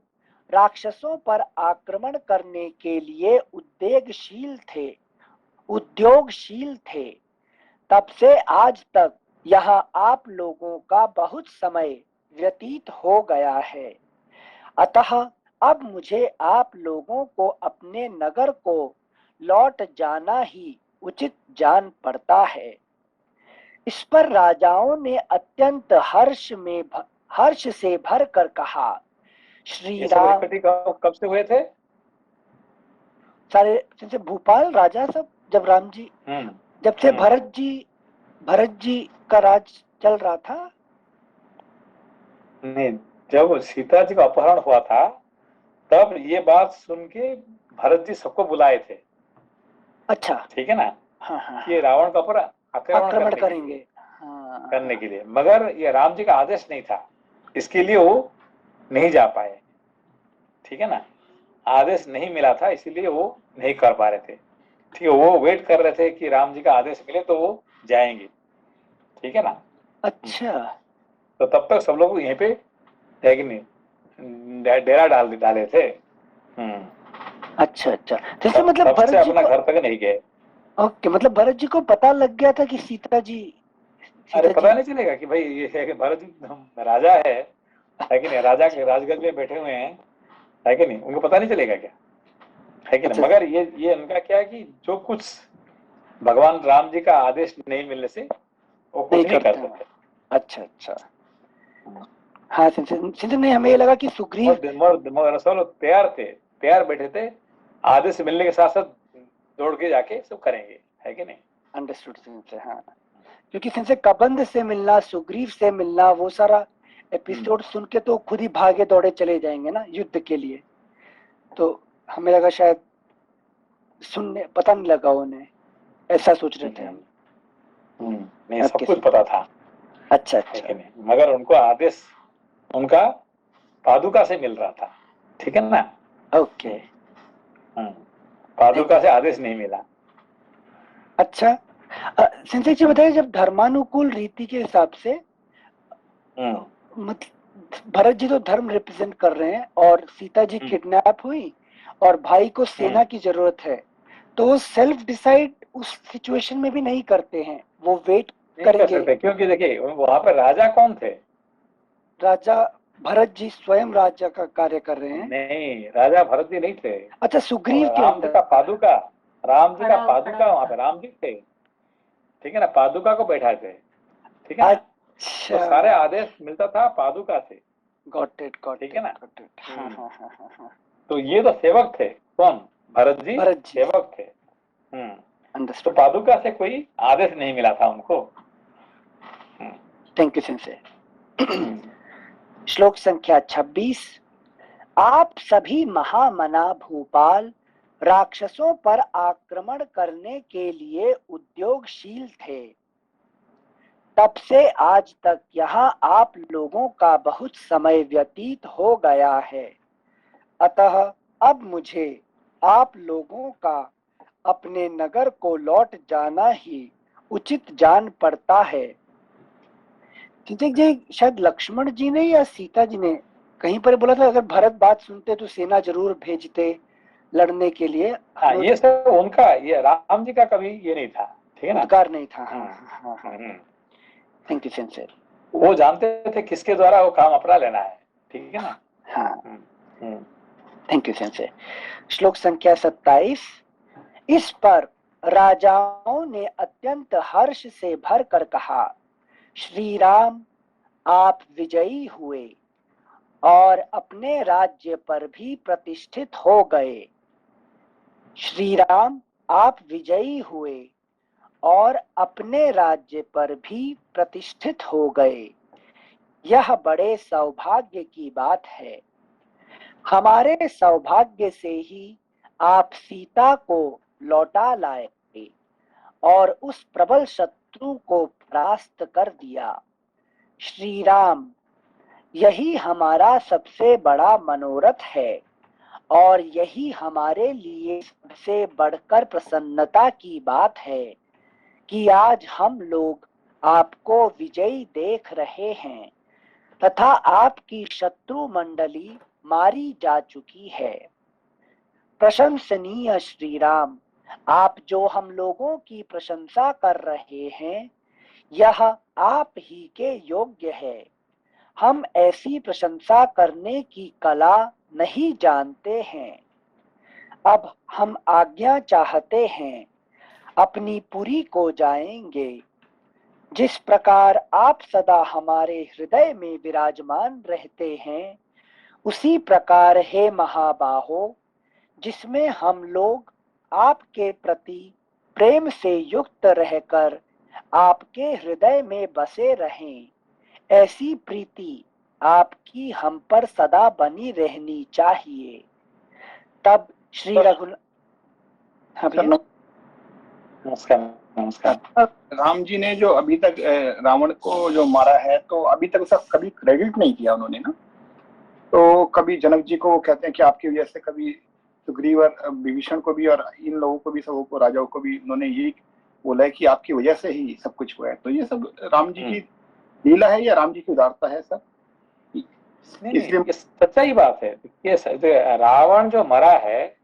S1: राक्षसों पर आक्रमण करने के लिए उद्योगशील थे। तब से आज तक यहाँ आप लोगों का बहुत समय व्यतीत हो गया है। अतः अब मुझे आप लोगों को अपने नगर को लौट जाना ही उचित जान पड़ता है। इस पर राजाओं ने अत्यंत हर्ष से भरकर कहा, श्री राम।
S3: कब से हुए थे?
S1: सारे जैसे भूपाल राजा सब जब राम जी जब से भरत जी का राज चल रहा था।
S3: नहीं, जब सीता जी का अपहरण हुआ था तब ये बात सुन के भरत जी सबको बुलाए थे।
S1: अच्छा,
S3: ठीक है ना।
S1: हाँ।
S3: ये रावण का ऊपर आक्रमण
S1: करेंगे
S3: करने के लिए, मगर ये राम जी का आदेश नहीं था, इसके लिए वो नहीं जा पाए। ठीक है ना, आदेश नहीं मिला था इसीलिए वो नहीं कर पा रहे थे। ठीक है, वो वेट कर रहे थे कि राम जी का आदेश मिले तो वो जाएंगे। ठीक है ना।
S1: अच्छा,
S3: तो तब तक सब लोग यहीं पे है कि नहीं डेरा डाले थे।
S1: अच्छा। जैसे मतलब
S3: भरत जी अपना घर तक नहीं गए।
S1: ओके, मतलब भरत जी को पता लग गया था कि सीता जी
S3: अरे पता नहीं चलेगा कि भाई ये है कि भरत जी राजा है कि नहीं, राजा के राजगद्दी में बैठे हुए हैं, है कि नहीं, उनको पता नहीं चलेगा क्या, है कि नहीं। मगर ये उनका क्या है कि जो कुछ भगवान राम जी का आदेश नहीं मिलने से वो कुछ नहीं कर सकते।
S1: अच्छा। हाँ, सिंधु नहीं, हमें ये लगा कि सुग्रीव
S3: तैयार बैठे थे, आदेश मिलने के साथ साथ दौड़ के जाके सब करेंगे, है कि नहीं।
S1: अंडरस्टूड सिंधु। हाँ, क्योंकि सिंधु कबंध से मिलना, सुग्रीव से मिलना, वो सारा एपिसोड सुन के तो खुद ही भागे दौड़े चले जाएंगे ना युद्ध के लिए। तो हमें लगा शायद सुनने पता नहीं लगा उन्हें, ऐसा सोच रहे थे हम।
S3: नहीं, सब कुछ पता था।
S1: अच्छा।
S3: मगर उनको आदेश उनका पादुका से मिल रहा था। ठीक है ना।
S1: ओके।
S3: पादुका से आदेश नहीं मिला।
S1: अच्छा, सिंधु जी बताइए, जब धर्मानुकूल रीति के हिसाब से भरत जी तो धर्म रिप्रेजेंट कर रहे हैं और सीता जी किडनैप हुई और भाई को सेना की जरूरत है, तो वो सेल्फ डिसाइड उस सिचुएशन में भी नहीं करते हैं, वो वेट करेंगे।
S3: क्योंकि देखिए वहां पर राजा कौन थे?
S1: राजा भरत जी स्वयं राजा का कार्य कर रहे हैं।
S3: नहीं, राजा भरत जी नहीं थे।
S1: अच्छा, सुग्रीव के
S3: राम जी का पादुका, वहां पे राम जी थे। ठीक है ना, पादुका को बैठाए थे। ठीक है ना।
S1: अच्छा,
S3: तो सारे आदेश मिलता था पादुका से।
S1: Got it.
S3: ठीक है ना।
S1: हाँ।
S3: तो ये तो सेवक थे। कौन? भरत जी सेवक थे। तो पादुका से कोई आदेश नहीं मिला था उनको।
S1: Thank you sensei. श्लोक संख्या 26। आप सभी महामना भूपाल राक्षसों पर आक्रमण करने के लिए उद्योगशील थे। तब से आज तक यहाँ आप लोगों का बहुत समय व्यतीत हो गया है। अतः अब मुझे आप लोगों का अपने नगर को लौट जाना ही उचित जान पड़ता है। जी शायद लक्ष्मण जी ने या सीता जी ने कहीं पर बोला था, अगर भरत बात सुनते तो सेना जरूर भेजते लड़ने के लिए।
S3: हाँ, ये सब उनका, ये राम जी का कभी ये नहीं था। ठीक है ना,
S1: उद्गार नहीं था। Thank you sensor.
S3: वो जानते थे किसके द्वारा वो काम अपना लेना है। ठीक है ना।
S1: हाँ, थैंक यू सेंसर। श्लोक संख्या 27। इस पर राजाओं ने अत्यंत हर्ष से भरकर कहा, श्री राम आप विजयी हुए और अपने राज्य पर भी प्रतिष्ठित हो गए। श्री राम आप विजयी हुए और अपने राज्य पर भी प्रतिष्ठित हो गए। यह बड़े सौभाग्य की बात है। हमारे सौभाग्य से ही आप सीता को लौटा लाए और उस प्रबल शत्रु को परास्त कर दिया। श्री राम, यही हमारा सबसे बड़ा मनोरथ है और यही हमारे लिए सबसे बढ़कर प्रसन्नता की बात है कि आज हम लोग आपको विजयी देख रहे हैं तथा आपकी शत्रु मंडली मारी जा चुकी है। प्रशंसनीय श्री राम, आप जो हम लोगों की प्रशंसा कर रहे हैं यह आप ही के योग्य है। हम ऐसी प्रशंसा करने की कला नहीं जानते हैं। अब हम आज्ञा चाहते हैं, अपनी पुरी को जाएंगे। जिस प्रकार आप सदा हमारे हृदय में विराजमान रहते हैं, उसी प्रकार हे महाबाहो, जिसमें हम लोग आपके प्रति प्रेम से युक्त रहकर आपके हृदय में बसे रहें, ऐसी प्रीति आपकी हम पर सदा बनी रहनी चाहिए। तब श्री
S3: नमस्कार। नमस्कार।
S6: राम जी ने जो अभी तक रावण को जो मारा है, तो अभी तक उसका कभी क्रेडिट नहीं किया उन्होंने ना। तो कभी जनक जी को कहते हैं कि आपकी वजह से, कभी सुग्रीव और विभीषण को भी और इन लोगों को भी, सबों को, राजाओं को भी उन्होंने यही बोला है कि आपकी वजह से ही सब कुछ हुआ है। तो ये सब राम जी की लीला है या राम जी की उदारता है सब?
S3: इसलिए सच्चाई बात है। ये रावण जो मरा है,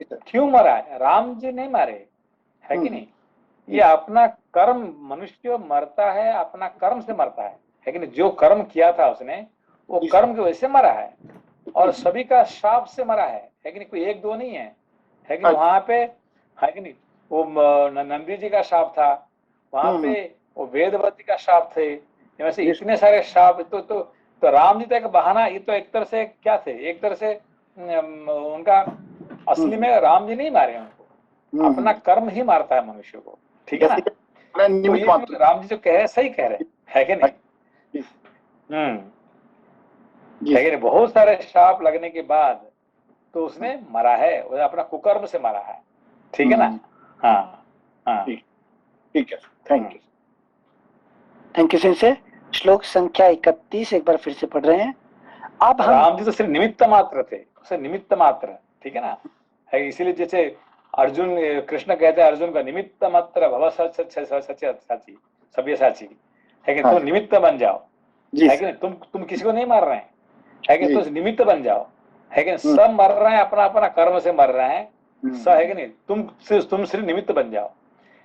S3: क्यों मरा है? राम जी नहीं मारे, है कि नहीं? ये अपना कर्म, मनुष्य मरता है अपना कर्म से मरता है कि नहीं? जो कर्म किया था उसने, वो कर्म की वजह से मरा है, और सभी का शाप से मरा है कि नहीं? कोई एक दो नहीं है कि नहीं? वहां पे है कि नहीं, वो नंदी जी का शाप था, वहां पे वो वेदवती का शाप थे, वैसे इतने सारे शाप। तो राम जी तो एक बहाना, ये तो एक तरह से क्या थे, एक तरह से उनका असली में राम जी नहीं मारे उनको, अपना कर्म ही मारता है मनुष्य को, ठीक है ना? तो ये राम जी जो कह रहे सही कह रहे है कि नहीं? लेकिन बहुत सारे शाप लगने के बाद तो उसने मरा है, वो अपना कुकर्म से मरा है, ठीक है ना? हाँ हाँ,
S6: ठीक है, thank you.
S1: Thank you Singh. श्लोक संख्या 31 एक बार फिर से पढ़ रहे हैं। अब
S3: राम जी तो सिर्फ निमित्त मात्र थे, उसे निमित्त मात्र, ठीक है ना? है इसीलिए जैसे अर्जुन, कृष्ण कहते हैं अर्जुन का, निमित्त मात्र भव साची सब्यसाची, है कि तुम निमित्त बन जाओ, है कि नहीं? तुम किसी को नहीं मार रहे हैं, है कि तुम निमित्त बन जाओ, है कि सब मर रहे हैं अपना अपना कर्म से मर रहे हैं सब, है कि नहीं? तुम सिर्फ निमित्त बन जाओ।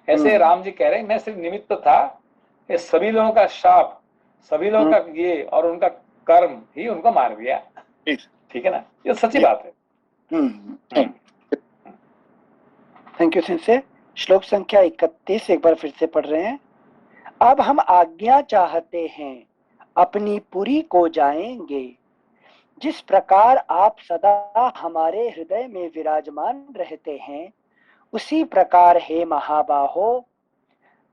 S3: ऐसे राम जी कह रहे हैं मैं सिर्फ निमित्त था, ये सभी लोगों का शाप, सभी लोगों का ये और उनका कर्म ही उनको मार दिया, ठीक है ना? ये सच्ची बात है।
S1: Thank you Singh. श्लोक संख्या 31 एक बार फिर से पढ़ रहे हैं। अब हम आज्ञा चाहते हैं, अपनी पुरी को जाएंगे। जिस प्रकार आप सदा हमारे हृदय में विराजमान रहते हैं, उसी प्रकार हे महाबाहो,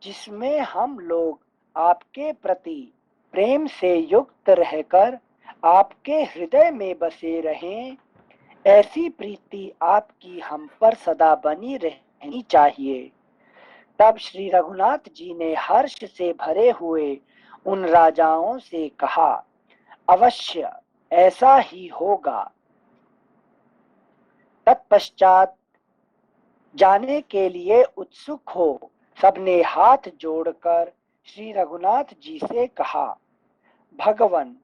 S1: जिसमें हम लोग आपके प्रति प्रेम से युक्त रहकर आपके हृदय में बसे रहें, ऐसी प्रीति आपकी हम पर सदा बनी रहनी चाहिए। तब श्री रघुनाथ जी ने हर्ष से भरे हुए उन राजाओं से कहा, अवश्य ऐसा ही होगा। तत्पश्चात जाने के लिए उत्सुक हो सबने हाथ जोड़कर श्री रघुनाथ जी से कहा, भगवन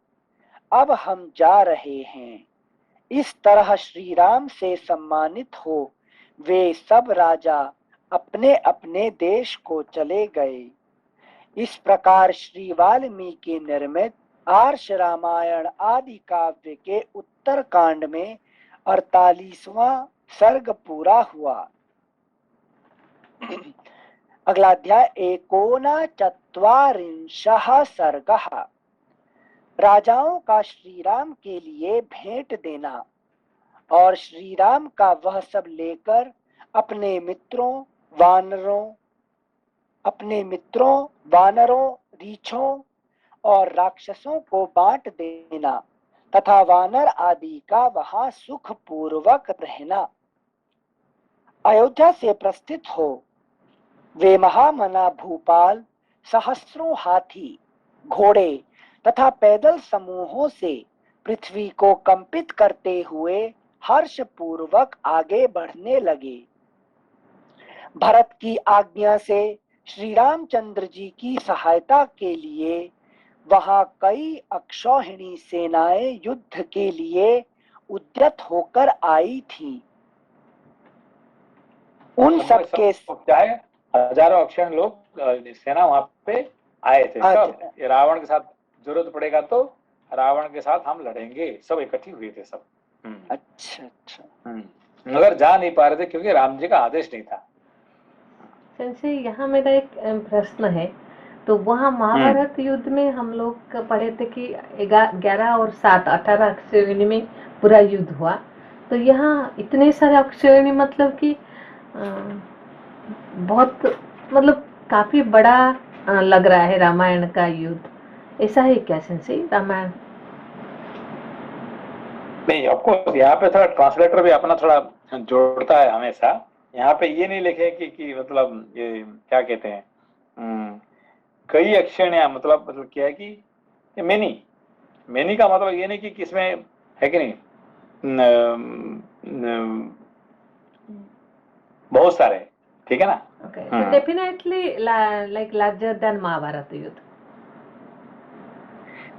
S1: अब हम जा रहे हैं। इस तरह श्री राम से सम्मानित हो वे सब राजा अपने अपने देश को चले गए। इस प्रकार श्री वाल्मीकि निर्मित आर्ष रामायण आदि काव्य के उत्तर कांड में 48वां सर्ग पूरा हुआ। अगला अध्याय 49 सर्गः। राजाओं का श्री राम के लिए भेंट देना और श्री राम का वह सब लेकर अपने मित्रों वानरों, रीछों और राक्षसों को बांट देना तथा वानर आदि का वहां सुख पूर्वक रहना। अयोध्या से प्रस्थित हो वे महामना भूपाल सहस्रों हाथी, घोड़े तथा पैदल समूहों से पृथ्वी को कंपित करते हुए हर्ष पूर्वक आगे बढ़ने लगे। भरत की आज्ञा से श्री रामचंद्र जी की सहायता के लिए वहां कई अक्षौहिणी सेनाएं युद्ध के लिए उद्यत होकर आई थीं। उन सबके
S3: चाहे हजारों अक्षौहिणी लोग सेना वहां पे आए थे। कब? रावण के साथ जरूरत पड़ेगा तो रावण के साथ हम लड़ेंगे, सब इकट्ठी हुए थे सब।
S1: अच्छा अच्छा।
S3: मगर जा नहीं पा रहे थे क्योंकि राम जी का आदेश नहीं था।
S2: संजय, यहाँ मेरा एक प्रश्न है। तो वहाँ महाभारत युद्ध में हम लोग पढ़े थे कि 11 और 7 18 अक्षौहिणी में पूरा युद्ध हुआ। तो यहाँ इतने सारे अक्षौहिणी मतलब कि बहुत मतलब काफी बड़ा लग रहा है रामायण का युद्ध। ऐसा है क्या संजय? रामायण
S3: नहीं, ऑफकोर्स यहाँ पे थोड़ा ट्रांसलेटर भी अपना थोड़ा जोड़ता है हमेशा। यहाँ पे ये नहीं लिखे कि मतलब ये क्या कहते हैं कई अक्षौहिणियां, मतलब क्या है कि मेनी का मतलब ये नहीं कि किसमें है कि नहीं, बहुत सारे, ठीक है ना।
S2: ओके, तो definitely like larger than Mahabharata युद्ध।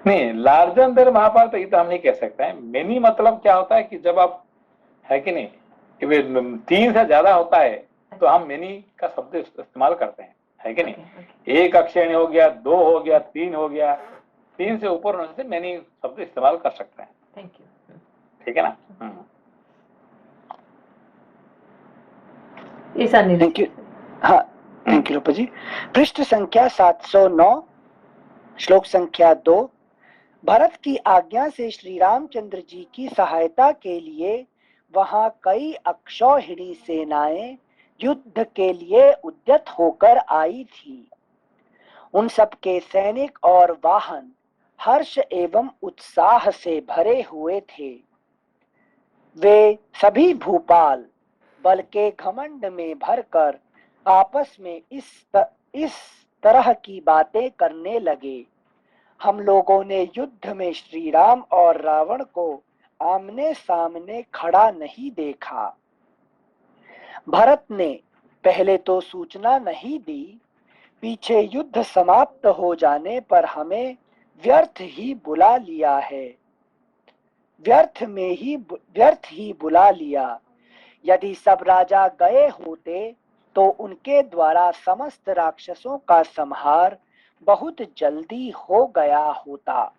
S3: नहीं, लार्जर देन महाभारत ये तो हम नहीं कह सकते हैं। मेनी मतलब क्या होता है कि जब आप है कि नहीं कि 3 से ज्यादा होता है तो हम मेनी का शब्द इस्तेमाल करते हैं, है कि नहीं। एक अक्षौहिणी हो गया, 2 हो गया, 3 हो गया, 3 से ऊपर होने से मेनी शब्द इस्तेमाल कर सकते हैं।
S2: Thank you.
S3: ठीक है ना।
S2: ऐसा नहीं।
S1: Thank you. हाँ, थैंक यू रूपा जी। पृष्ठ संख्या 709, श्लोक संख्या 2। भरत की आज्ञा से श्री रामचंद्र जी की सहायता के लिए वहां कई अक्षौहिणी सेनाएं युद्ध के लिए उद्यत होकर आई थी। उन सबके सैनिक और वाहन हर्ष एवं उत्साह से भरे हुए थे। वे सभी भूपाल बल के घमंड में भरकर आपस में इस तरह की बातें करने लगे। हम लोगों ने युद्ध में श्री राम और रावण को आमने सामने खड़ा नहीं देखा। भरत ने पहले तो सूचना नहीं दी, पीछे युद्ध समाप्त हो जाने पर हमें व्यर्थ ही बुला लिया है, व्यर्थ ही बुला लिया। यदि सब राजा गए होते तो उनके द्वारा समस्त राक्षसों का संहार बहुत जल्दी हो गया होता,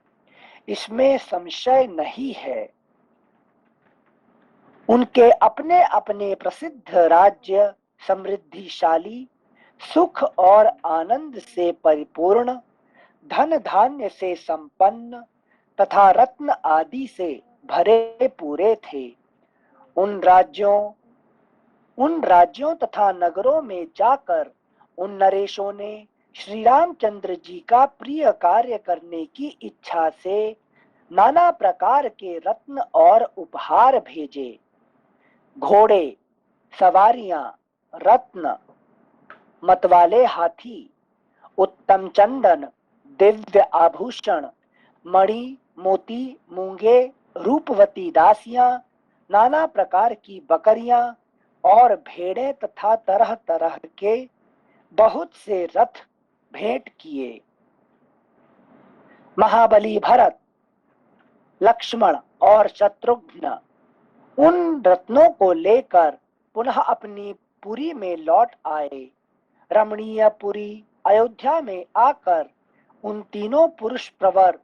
S1: इसमें संशय नहीं है। उनके अपने अपने प्रसिद्ध राज्य समृद्धिशाली, सुख और आनंद से परिपूर्ण, धन धान्य से संपन्न तथा रत्न आदि से भरे पूरे थे। उन राज्यों तथा नगरों में जाकर उन नरेशों ने श्री रामचंद्र जी का प्रिय कार्य करने की इच्छा से नाना प्रकार के रत्न और उपहार भेजे। घोड़े, सवारियां, रत्न, मतवाले हाथी, उत्तम चंदन, दिव्य आभूषण, मणि, मोती, मूंगे, रूपवती दासियां, नाना प्रकार की बकरियां और भेड़ें तथा तरह तरह के बहुत से रथ भेंट किए। महाबली भरत, लक्ष्मण और शत्रुघ्न उन रत्नों को लेकर पुनः अपनी पुरी में लौट आए। रमणीय पुरी अयोध्या में आकर उन तीनों पुरुष प्रवर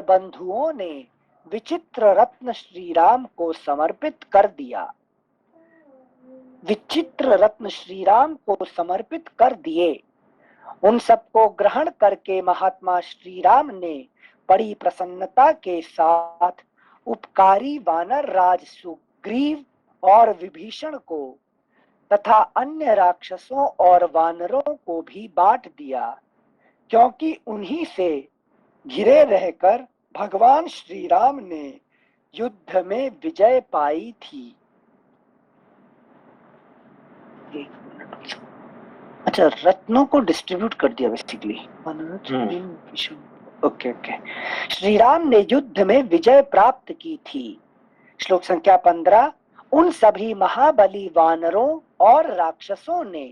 S1: बंधुओं ने विचित्र रत्न श्री राम को समर्पित कर दिया। विचित्र रत्न श्री राम को समर्पित कर दिए। उन सबको ग्रहण करके महात्मा श्री राम ने बड़ी प्रसन्नता के साथ उपकारी वानर राज सुग्रीव और विभीषण को तथा अन्य राक्षसों और वानरों को भी बांट दिया, क्योंकि उन्हीं से घिरे रहकर भगवान श्री राम ने युद्ध में विजय पाई थी। अच्छा, रत्नों को डिस्ट्रीब्यूट कर दिया basically. Okay okay. Shri Ram ने युद्ध में विजय प्राप्त की थी। श्लोक संख्या 15। उन सभी महाबली वानरों और राक्षसों ने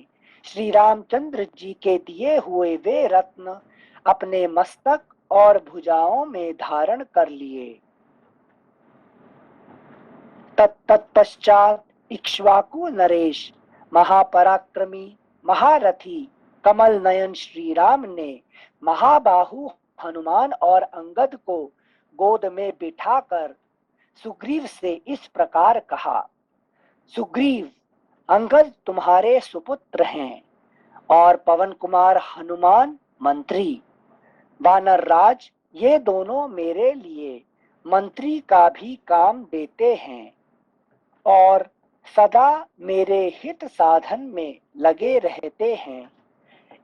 S1: श्री रामचंद्र जी के दिए हुए वे रत्न अपने मस्तक और भुजाओं में धारण कर लिए। तत्पश्चात इक्ष्वाकु नरेश, महापराक्रमी, महारथी, कमल नयन श्री राम ने महाबाहु हनुमान और अंगद को गोद में बिठाकर सुग्रीव से इस प्रकार कहा। सुग्रीव, अंगद तुम्हारे सुपुत्र हैं और पवन कुमार हनुमान मंत्री। वानर राज, ये दोनों मेरे लिए मंत्री का भी काम देते हैं और सदा मेरे हित साधन में लगे रहते हैं।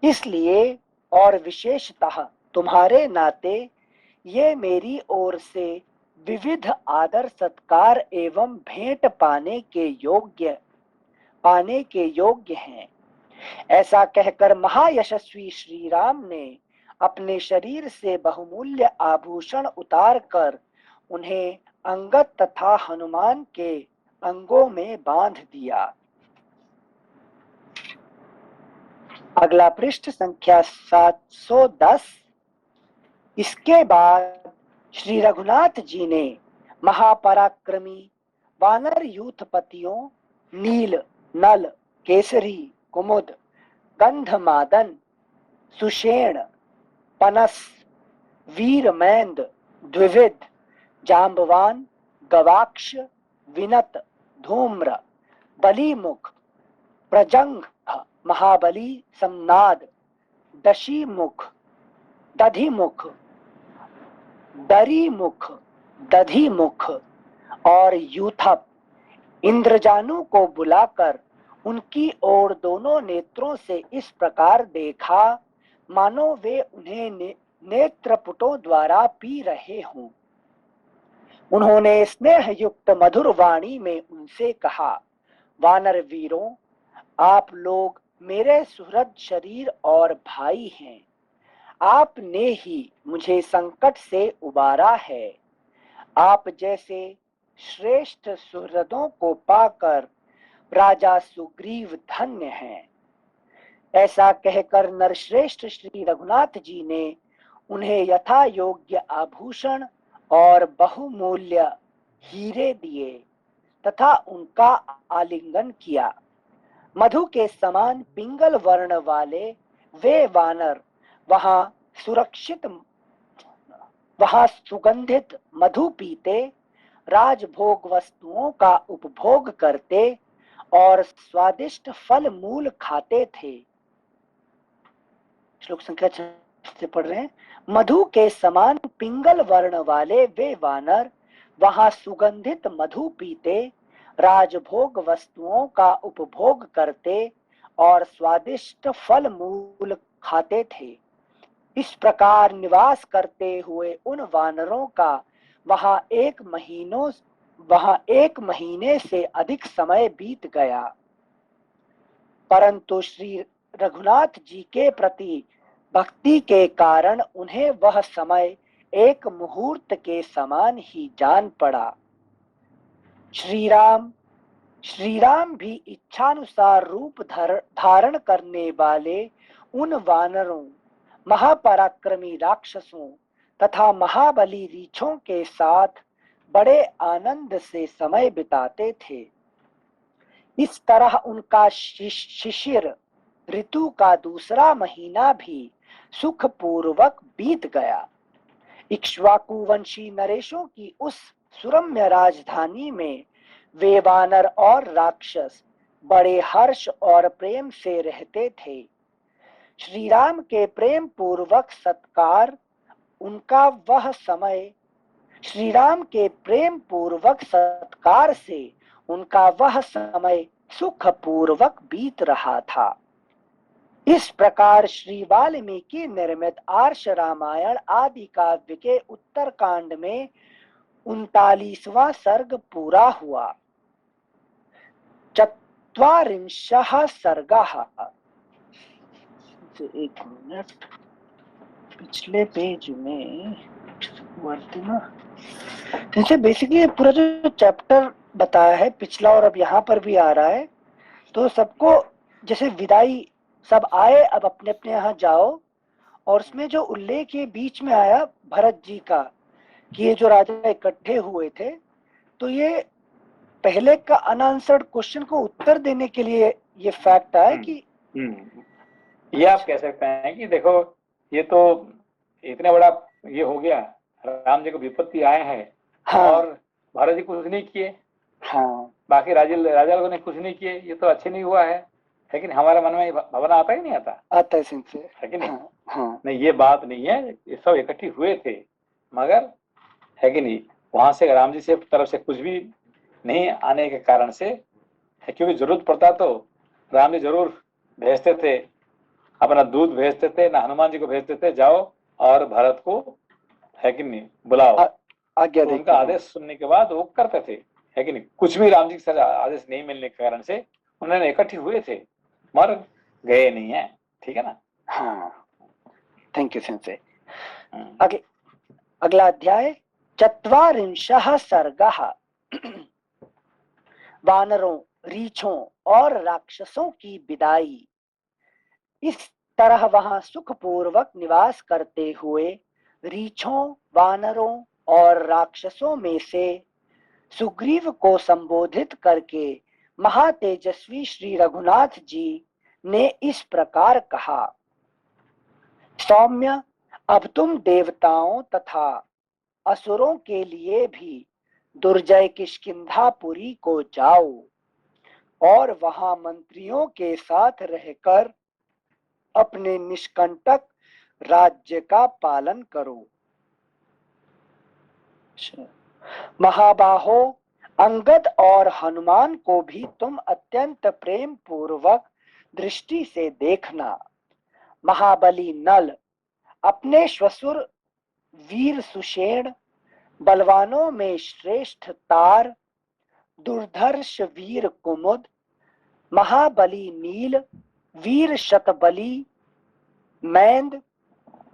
S1: इसलिए और विशेषतः तुम्हारे नाते ये मेरी ओर से विविध आदर सत्कार एवं भेंट पाने के योग्य हैं। ऐसा कहकर महायशस्वी श्री राम ने अपने शरीर से बहुमूल्य आभूषण उतारकर उन्हें अंगद तथा हनुमान के अंगों में बांध दिया। अगला पृष्ठ संख्या 710। इसके बाद श्री रघुनाथ जी ने महापराक्रमी वानर यूथपतियों नील, नल, केसरी, कुमुद, गंधमादन, सुषेण, पनस, वीरमैंद, द्विविद, जांबवान, गवाक्ष, विनत, धूम्र, बलीमुख, प्रजंग, महाबली, समनाद, दशीमुख, दधिमुख, दरीमुख, दधिमुख और यूथप इंद्रजानु को बुलाकर उनकी ओर दोनों नेत्रों से इस प्रकार देखा मानो वे उन्हें नेत्रपुटों द्वारा पी रहे हों। उन्होंने स्नेह युक्त मधुर वाणी में उनसे कहा, वानर वीरों, आप लोग मेरे सुहृद शरीर और भाई हैं। आपने ही मुझे संकट से उबारा है। आप जैसे श्रेष्ठ सुहृदों को पाकर राजा सुग्रीव धन्य हैं। ऐसा कहकर नरश्रेष्ठ श्री रघुनाथ जी ने उन्हें यथा योग्य आभूषण और बहुमूल्य हीरे दिए तथा उनका आलिंगन किया। मधु के समान पिंगल वर्ण वाले वे वानर वहां सुगंधित मधु पीते, राजभोग वस्तुओं का उपभोग करते और स्वादिष्ट फल मूल खाते थे। श्लोक संख्या 6 से पढ़ रहे हैं। मधु के समान पिंगल वर्ण वाले वे वानर वहां सुगंधित मधु पीते, राजभोग वस्तुओं का उपभोग करते और स्वादिष्ट फल मूल खाते थे। इस प्रकार निवास करते हुए उन वानरों का वहां एक महीने से अधिक समय बीत गया, परंतु श्री रघुनाथ जी के प्रति भक्ति के कारण उन्हें वह समय एक मुहूर्त के समान ही जान पड़ा। श्री राम भी इच्छानुसार रूप धारण करने वाले उन वानरों, महापराक्रमी राक्षसों तथा महाबली रीछों के साथ बड़े आनंद से समय बिताते थे। इस तरह उनका शिशिर ऋतु का दूसरा महीना भी सुखपूर्वक बीत गया। इक्ष्वाकु वंशी नरेशों की उस सुरम्य राजधानी में वे वानर और राक्षस बड़े हर्ष और प्रेम से रहते थे। श्री राम के प्रेम पूर्वक सत्कार उनका वह समय श्री राम के प्रेम पूर्वक सत्कार से उनका वह समय सुखपूर्वक बीत रहा था। इस प्रकार श्री वाल्मीकि निर्मित आर्ष रामायण आदि काव्य के उत्तरकांड में 39वां सर्ग पूरा हुआ। 44 सर्गः। एक मिनट। पिछले पेज में वर्तना, जैसे बेसिकली पूरा जो चैप्टर बताया है पिछला और अब यहाँ पर भी आ रहा है, तो सबको जैसे विदाई, सब आए अब अपने अपने यहाँ जाओ, और उसमें जो उल्लेख ये बीच में आया भरत जी का कि ये जो राजा इकट्ठे हुए थे, तो ये पहले का अनआंसर्ड क्वेश्चन को उत्तर देने के लिए ये फैक्ट आया कि
S3: ये आप कह सकते हैं कि देखो ये तो इतना बड़ा ये हो गया, राम जी को विपत्ति आए हैं।
S1: हाँ,
S3: और भारत जी कुछ नहीं किए,
S1: हाँ,
S3: बाकी राजा लोगों ने कुछ नहीं किए, ये तो अच्छे नहीं हुआ है। लेकिन हमारे मन में भावना आता ही नहीं आता
S1: है सिंह से,
S3: है कि नहीं?
S1: हाँ, हाँ,
S3: नहीं, ये बात नहीं है, ये सब इकट्ठे हुए थे, मगर है कि नहीं, वहां से राम जी से तरफ से कुछ भी नहीं आने के कारण से है, क्योंकि जरूरत पड़ता तो राम जी जरूर भेजते थे, अपना दूध भेजते थे, ना हनुमान जी को भेजते थे, जाओ और भारत को है कि नहीं बुलाओ।
S1: आज्ञा
S3: तो उनका आदेश सुनने के बाद वो करते थे, है कि नहीं? कुछ भी राम जी के आदेश नहीं मिलने के कारण से उन्होंने इकट्ठे हुए थे, मर गए नहीं है, ठीक है ना?
S1: हाँ, थैंक यू सिंह। आगे अगला अध्याय, चत्वारिंशः सर्गः। वानरों, रीछों और राक्षसों की विदाई। इस तरह वहां सुखपूर्वक निवास करते हुए रीछों, वानरों और राक्षसों में से सुग्रीव को संबोधित करके महातेजस्वी श्री रघुनाथ जी ने इस प्रकार कहा, सौम्य, अब तुम देवताओं तथा असुरों के लिए भी दुर्जय किष्किंधापुरी को जाओ और वहां मंत्रियों के साथ रहकर अपने निष्कंटक राज्य का पालन करो। महाबाहो, अंगद और हनुमान को भी तुम अत्यंत प्रेम पूर्वक दृष्टि से देखना। महाबली नल अपने श्वशुर वीर सुषेण, बलवानों में श्रेष्ठ तार, दुर्धर्ष वीर कुमुद, महाबली नील, वीर शतबली, मैंद,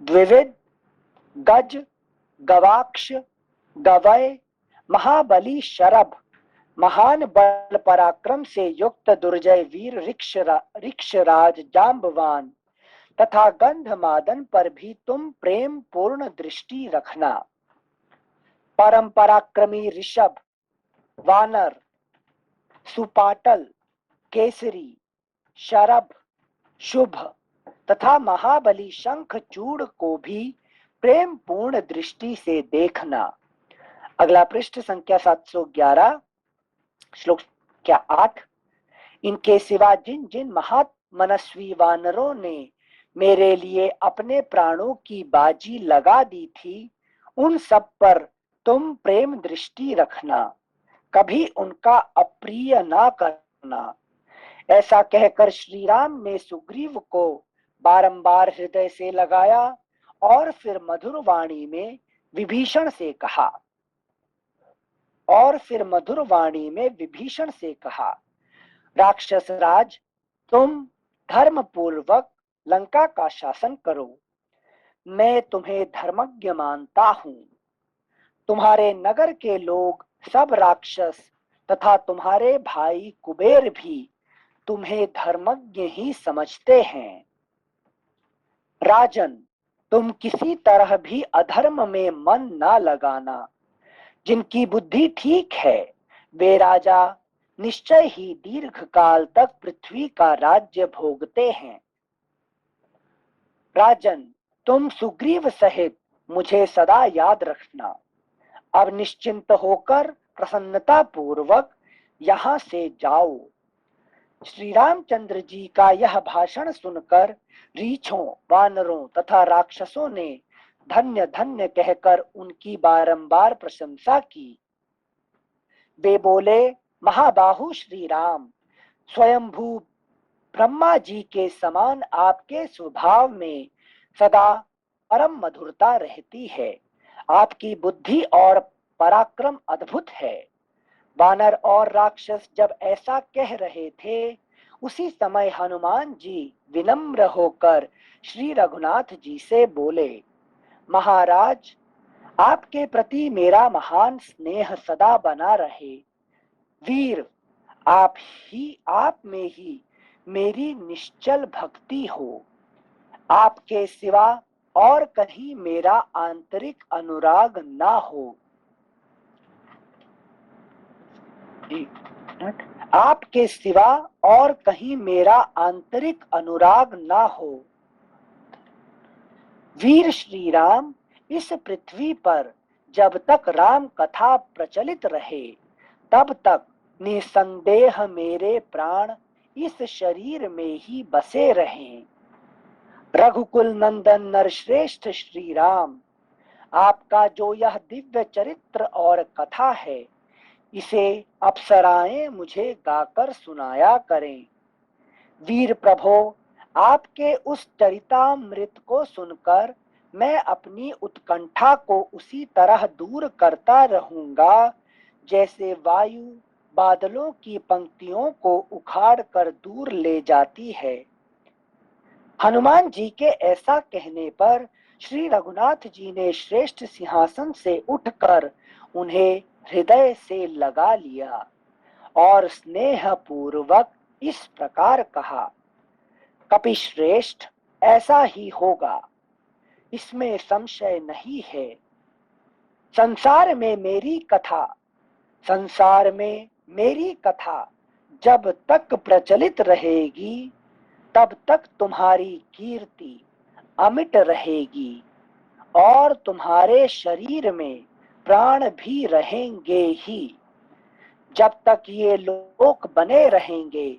S1: द्विविद, गज, गवाक्ष, गवय, महाबली शरभ, महान बल पराक्रम से युक्त दुर्जय वीर ऋक्षराज जाम्बवान तथा गंधमादन पर भी तुम प्रेम पूर्ण दृष्टि रखना। परम पराक्रमी ऋषभ, वानर, सुपाटल, केसरी, शरभ, शुभ तथा महाबली शंखचूड़ को भी प्रेम पूर्ण दृष्टि से देखना। अगला पृष्ठ संख्या 711, श्लोक क्या 8। इनके सिवा जिन जिन महामनस्वी वानरों ने मेरे लिए अपने प्राणों की बाजी लगा दी थी, उन सब पर तुम प्रेम दृष्टि रखना, कभी उनका अप्रिय ना करना। ऐसा कहकर श्री राम ने सुग्रीव को बारंबार हृदय से लगाया और फिर मधुर वाणी में विभीषण से कहा, राक्षस राज, तुम धर्म पूर्वक लंका का शासन करो। मैं तुम्हें धर्मज्ञ मानता हूं। तुम्हारे नगर के लोग सब राक्षस तथा तुम्हारे भाई कुबेर भी तुम्हें धर्मज्ञ ही समझते हैं। राजन, तुम किसी तरह भी अधर्म में मन ना लगाना। जिनकी बुद्धि ठीक है वे राजा निश्चय ही दीर्घ काल तक पृथ्वी का राज्य भोगते हैं। राजन, तुम सुग्रीव सहित मुझे सदा याद रखना। अब निश्चिंत होकर प्रसन्नता पूर्वक यहाँ से जाओ। श्री रामचंद्र जी का यह भाषण सुनकर रीछों, वानरों तथा राक्षसों ने धन्य धन्य कहकर उनकी बारंबार प्रशंसा की। वे बोले, महाबाहु श्री राम, स्वयंभू ब्रह्मा जी के समान आपके स्वभाव में सदा परम मधुरता रहती है। आपकी बुद्धि और पराक्रम अद्भुत है। वानर और राक्षस जब ऐसा कह रहे थे, उसी समय हनुमान जी विनम्र होकर श्री रघुनाथ जी से बोले, महाराज, आपके प्रति मेरा महान स्नेह सदा बना रहे। वीर, आप में ही मेरी निश्चल भक्ति हो। आपके सिवा और कहीं मेरा आंतरिक अनुराग ना हो। आपके सिवा और कहीं मेरा आंतरिक अनुराग ना हो। वीर श्री राम, इस पृथ्वी पर जब तक राम कथा प्रचलित रहे तब तक निसंदेह मेरे प्राण इस शरीर में ही बसे रहें। रघुकुल नंदन नरश्रेष्ठ श्री राम, आपका जो यह दिव्य चरित्र और कथा है, इसे अप्सराएं मुझे गाकर सुनाया करें। वीर प्रभो, आपके उस चरितामृत को सुनकर मैं अपनी उत्कंठा को उसी तरह दूर करता रहूंगा जैसे वायु बादलों की पंक्तियों को उखाड़ कर दूर ले जाती है। हनुमान जी के ऐसा कहने पर श्री रघुनाथ जी ने श्रेष्ठ सिंहासन से उठकर उन्हें हृदय से लगा लिया और स्नेह पूर्वक इस प्रकार कहा, कपिश्रेष्ठ, ऐसा ही होगा, इसमें संशय नहीं है। संसार में मेरी कथा जब तक प्रचलित रहेगी तब तक तुम्हारी कीर्ति अमिट रहेगी और तुम्हारे शरीर में प्राण भी रहेंगे ही। जब तक ये लोक बने रहेंगे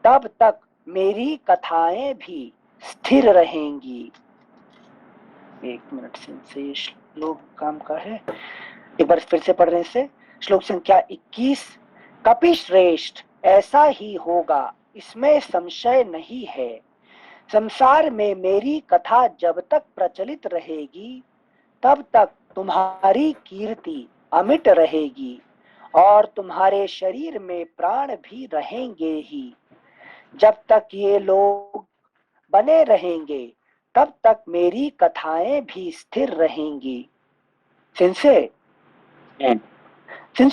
S1: तब तक मेरी कथाएं भी स्थिर रहेंगी। एक मिनट से ये श्लोक काम का है, एक बार फिर से पढ़ रहे से। श्लोक संख्या 21। कपिश्रेष्ठ, ऐसा ही होगा, इसमें संशय नहीं है। संसार में मेरी कथा जब तक प्रचलित रहेगी तब तक तुम्हारी कीर्ति अमिट रहेगी और तुम्हारे शरीर में प्राण भी रहेंगे ही। जब तक ये लोग बने रहेंगे तब तक मेरी कथाएं भी स्थिर रहेंगी। सिंसे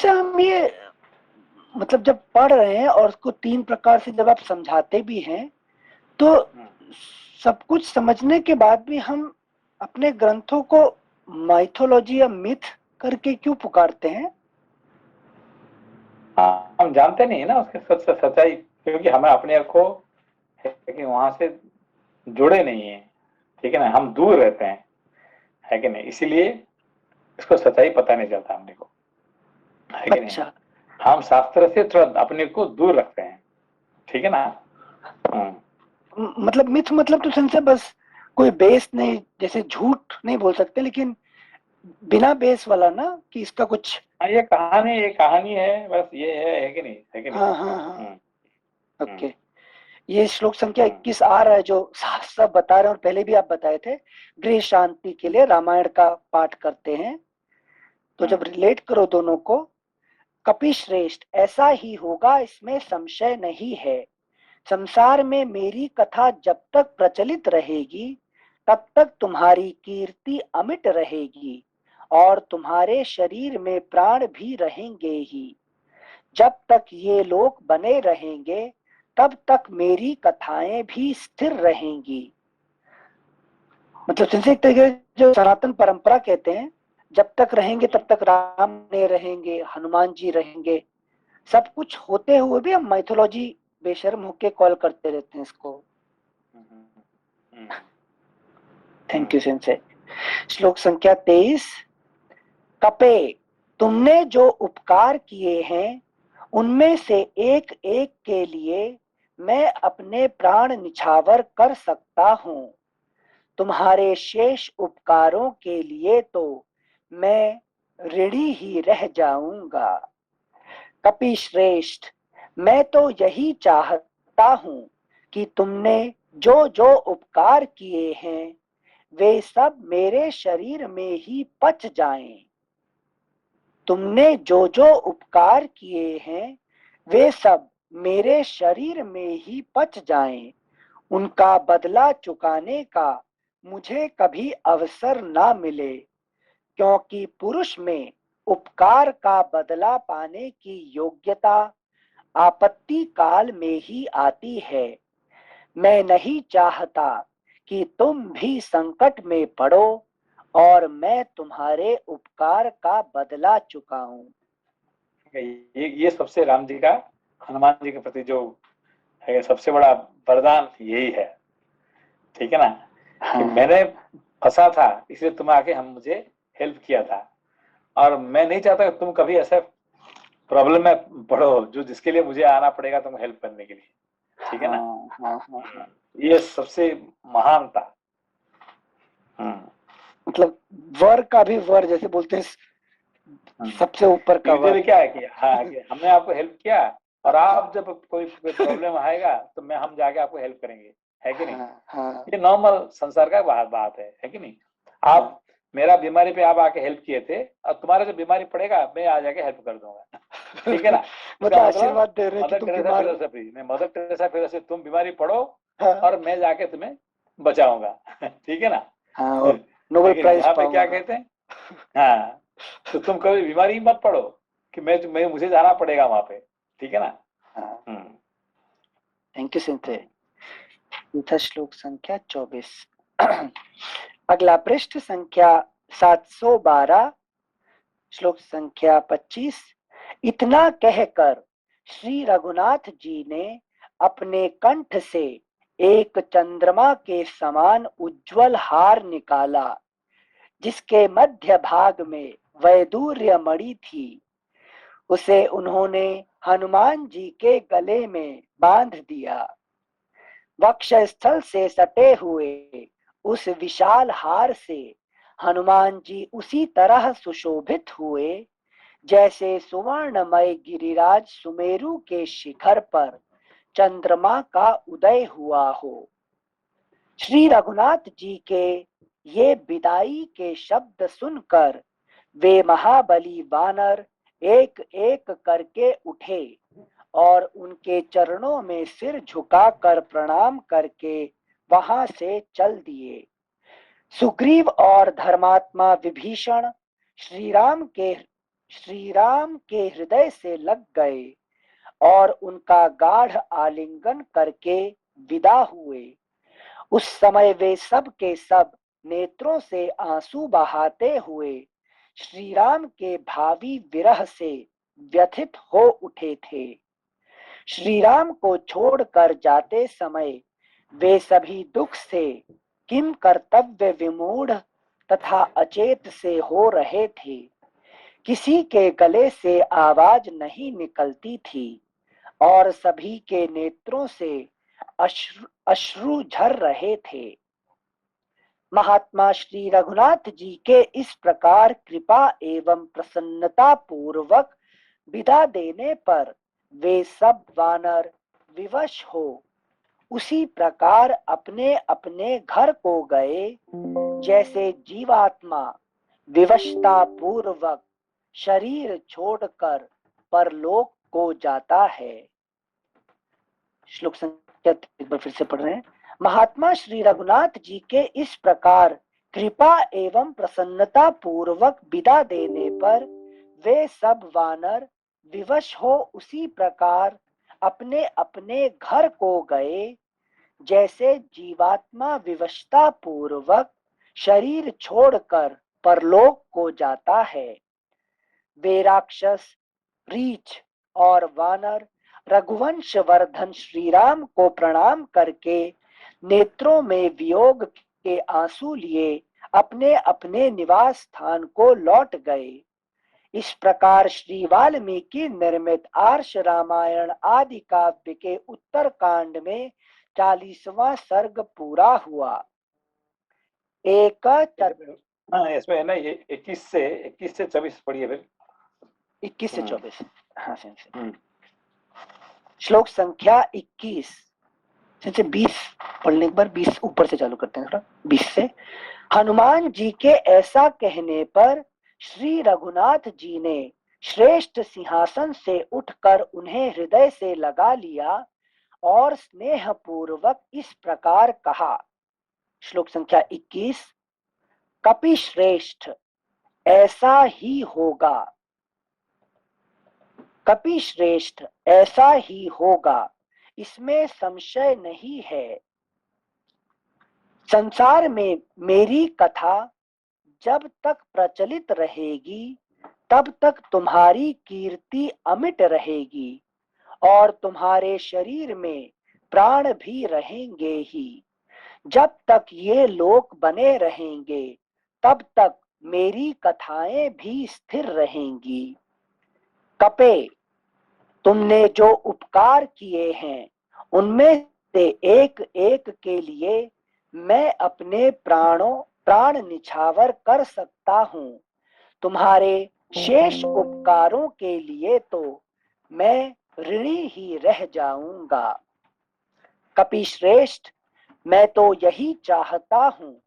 S1: हम ये मतलब जब पढ़ रहे हैं और उसको 3 प्रकार से जब आप समझाते भी हैं तो सब कुछ समझने के बाद भी हम अपने ग्रंथों को माइथोलॉजी या मिथ करके क्यों पुकारते हैं?
S3: हम जानते नहीं है ना उसके सच्चाई, क्योंकि हमें अपने आप को वहां से जुड़े नहीं है, ठीक है ना, हम दूर रहते हैं, है कि नहीं, इसीलिए इसको सच्चाई पता नहीं चलता हमने को, है कि
S1: अच्छा।
S3: नहीं? हम शास्त्र से थोड़ा अपने को दूर रखते हैं, ठीक है ना।
S1: मतलब मिथ मतलब तो संशय बस कोई बेस नहीं, जैसे झूठ नहीं बोल सकते, लेकिन बिना बेस वाला ना कि इसका कुछ
S3: ये कहानी है, बस ये है कि नहीं, है कि नहीं।
S1: हाँ। ओके, ये श्लोक संख्या 21 आ रहा है जो सब बता रहे हैं, और पहले भी आप बताए थे, गृह शांति के लिए रामायण का पाठ करते हैं, तो जब रिलेट करो दोनों को, कपिश्रेष्ठ, ऐसा ही होगा, इसमें संशय नहीं है। संसार में मेरी कथा जब तक प्रचलित रहेगी तब तक तुम्हारी कीर्ति अमिट रहेगी और तुम्हारे शरीर में प्राण भी रहेंगे ही। जब तक ये लोग बने रहेंगे तब तक मेरी कथाएं भी स्थिर रहेंगी। मतलब जैसे एक तरीके जो सनातन परंपरा कहते हैं, जब तक रहेंगे तब तक राम ने रहेंगे, हनुमान जी रहेंगे, सब कुछ होते हुए भी हम माइथोलॉजी बेशर्म होके कॉल करते रहते हैं इसको। Thank you sensei. श्लोक संख्या 23। कपे, तुमने जो उपकार किए हैं उनमें से एक एक के लिए मैं अपने प्राण निछावर कर सकता हूँ। तुम्हारे शेष उपकारों के लिए तो मैं ऋणी ही रह जाऊंगा। कपिश्रेष्ठ, मैं तो यही चाहता हूँ कि तुमने जो जो उपकार किए हैं वे सब मेरे शरीर में ही पच जाएं। तुमने जो जो उपकार किए हैं वे सब मेरे शरीर में ही पच जाएं। उनका बदला चुकाने का मुझे कभी अवसर ना मिले, क्योंकि पुरुष में उपकार का बदला पाने की योग्यता आपत्ति काल में ही आती है। मैं नहीं चाहता कि तुम भी संकट में पड़ो और मैं तुम्हारे उपकार का बदला चुकाऊं।
S3: ये सबसे राम जी का हनुमान जी के प्रति जो है सबसे बड़ा वरदान यही है, ठीक है ना, कि मैंने फंसा था इसलिए तुम आके हम मुझे हेल्प किया था, और मैं नहीं चाहता कि तुम कभी ऐसे प्रॉब्लम में पड़ो जो जिसके लिए मुझे आना पड़ेगा तुम हेल्प करने के लिए, ठीक है ना। ये सबसे महान था।
S1: मतलब वर का भी वर, जैसे बोलते हैं सबसे ऊपर का वर।
S3: क्या है कि हाँ कि हमने आपको हेल्प किया और आप जब कोई प्रॉब्लम आएगा तो हम जाके आपको हेल्प करेंगे, है कि नहीं। ये नॉर्मल संसार का बात है कि नहीं। आप मेरा बीमारी पे आप आके हेल्प किए थे, और तुम्हारा जब बीमारी पड़ेगा मैं आ जाके हेल्प कर दूंगा, ठीक है ना।
S1: मतलब आशीर्वाद दे रहे हैं कि तुम बीमार हो।
S3: मदर टेरेसा फिर तुम बीमारी पड़ो और मैं जाके तुम्हें बचाऊंगा, ठीक है ना।
S1: नोबेल प्राइज
S3: यहाँ पे क्या कहते हैं, हाँ तो तुम कभी बीमारी मत पड़ो कि मैं मुझे जाना पड़ेगा वहां पे, ठीक है ना।
S1: Thank you sensei. श्लोक संख्या 24। अगला पृष्ठ संख्या 712, श्लोक संख्या 25। इतना कहकर श्री रघुनाथ जी ने अपने कंठ से एक चंद्रमा के समान उज्जवल हार निकाला, जिसके मध्य भाग में वैदूर्य मणि थी। उसे उन्होंने हनुमान जी के गले में बांध दिया। वक्षस्थल से सटे हुए उस विशाल हार से हनुमान जी उसी तरह सुशोभित हुए जैसे सुवर्णमय गिरिराज सुमेरु के शिखर पर चंद्रमा का उदय हुआ हो। श्री रघुनाथ जी के ये विदाई के शब्द सुनकर वे महाबली वानर एक एक करके उठे और उनके चरणों में सिर झुकाकर प्रणाम करके वहां से चल दिए। सुग्रीव और धर्मात्मा विभीषण श्री राम के हृदय से लग गए और उनका गाढ़ आलिंगन करके विदा हुए। उस समय वे सब के सब नेत्रों से आंसू बहाते हुए श्री राम के भावी विरह से व्यथित हो उठे थे। श्री राम को छोड़कर जाते समय वे सभी दुख से किम कर्तव्य विमूढ़ तथा अचेत से हो रहे थे। किसी के गले से आवाज नहीं निकलती थी और सभी के नेत्रों से अश्रु झर रहे थे। महात्मा श्री रघुनाथ जी के इस प्रकार कृपा एवं प्रसन्नता पूर्वक विदा देने पर वे सब वानर विवश हो उसी प्रकार अपने अपने घर को गए जैसे जीवात्मा विवशता पूर्वक शरीर छोड़कर परलोक को जाता है। श्लोक संख्या एक बार फिर से पढ़ रहे हैं। महात्मा श्री रघुनाथ जी के इस प्रकार कृपा एवं प्रसन्नता पूर्वक विदा देने पर वे सब वानर विवश हो उसी प्रकार अपने अपने घर को गए जैसे जीवात्मा विवशता पूर्वक शरीर छोड़कर परलोक को जाता है। वे राक्षस, रीछ और वानर रघुवंश वर्धन श्री राम को प्रणाम करके नेत्रों में वियोग के आंसू लिए अपने अपने निवास स्थान को लौट गए। इस प्रकार श्री वाल्मीकि निर्मित आर्ष रामायण आदि काव्य के उत्तर कांड में 40वां सर्ग पूरा हुआ।
S3: इसमें है ना ये 21 से 24 पढ़िए फिर।
S1: 21 से 24। हाँ श्लोक संख्या 21 से 20 पढ़ने के बाद 20 ऊपर से चालू करते हैं थोड़ा। 20 से हनुमान जी के ऐसा कहने पर श्री रघुनाथ जी ने श्रेष्ठ सिंहासन से उठकर उन्हें हृदय से लगा लिया और स्नेह पूर्वक इस प्रकार कहा। श्लोक संख्या 21, कपिश्रेष्ठ ऐसा ही होगा, कपिश्रेष्ठ ऐसा ही होगा, इसमें संशय नहीं है। संसार में मेरी कथा जब तक प्रचलित रहेगी तब तक तुम्हारी कीर्ति अमिट रहेगी और तुम्हारे शरीर में प्राण भी रहेंगे ही। जब तक ये लोक बने रहेंगे तब तक मेरी कथाएं भी स्थिर रहेंगी। कपे, तुमने जो उपकार किए हैं उनमें से एक एक के लिए मैं अपने प्राण निछावर कर सकता हूँ। तुम्हारे शेष उपकारों के लिए तो मैं ऋणी ही रह जाऊंगा। कपिश्रेष्ठ, मैं तो यही चाहता हूँ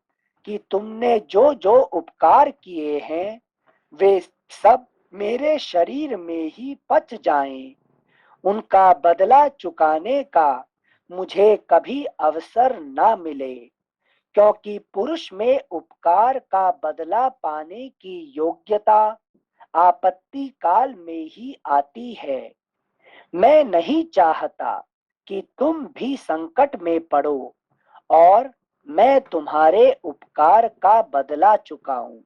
S1: कि तुमने जो जो उपकार किए हैं वे सब मेरे शरीर में ही पच जाएं। उनका बदला चुकाने का मुझे कभी अवसर ना मिले, क्योंकि पुरुष में उपकार का बदला पाने की योग्यता आपत्ति काल में ही आती है। मैं नहीं चाहता कि तुम भी संकट में पड़ो और मैं तुम्हारे उपकार का बदला चुकाऊं।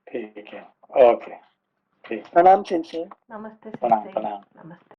S3: ठीक है, ओके, ठीक।
S1: प्रणाम सिंह।
S2: नमस्ते
S3: प्रणाम
S2: सिंह।
S3: प्रणाम।
S2: नमस्ते।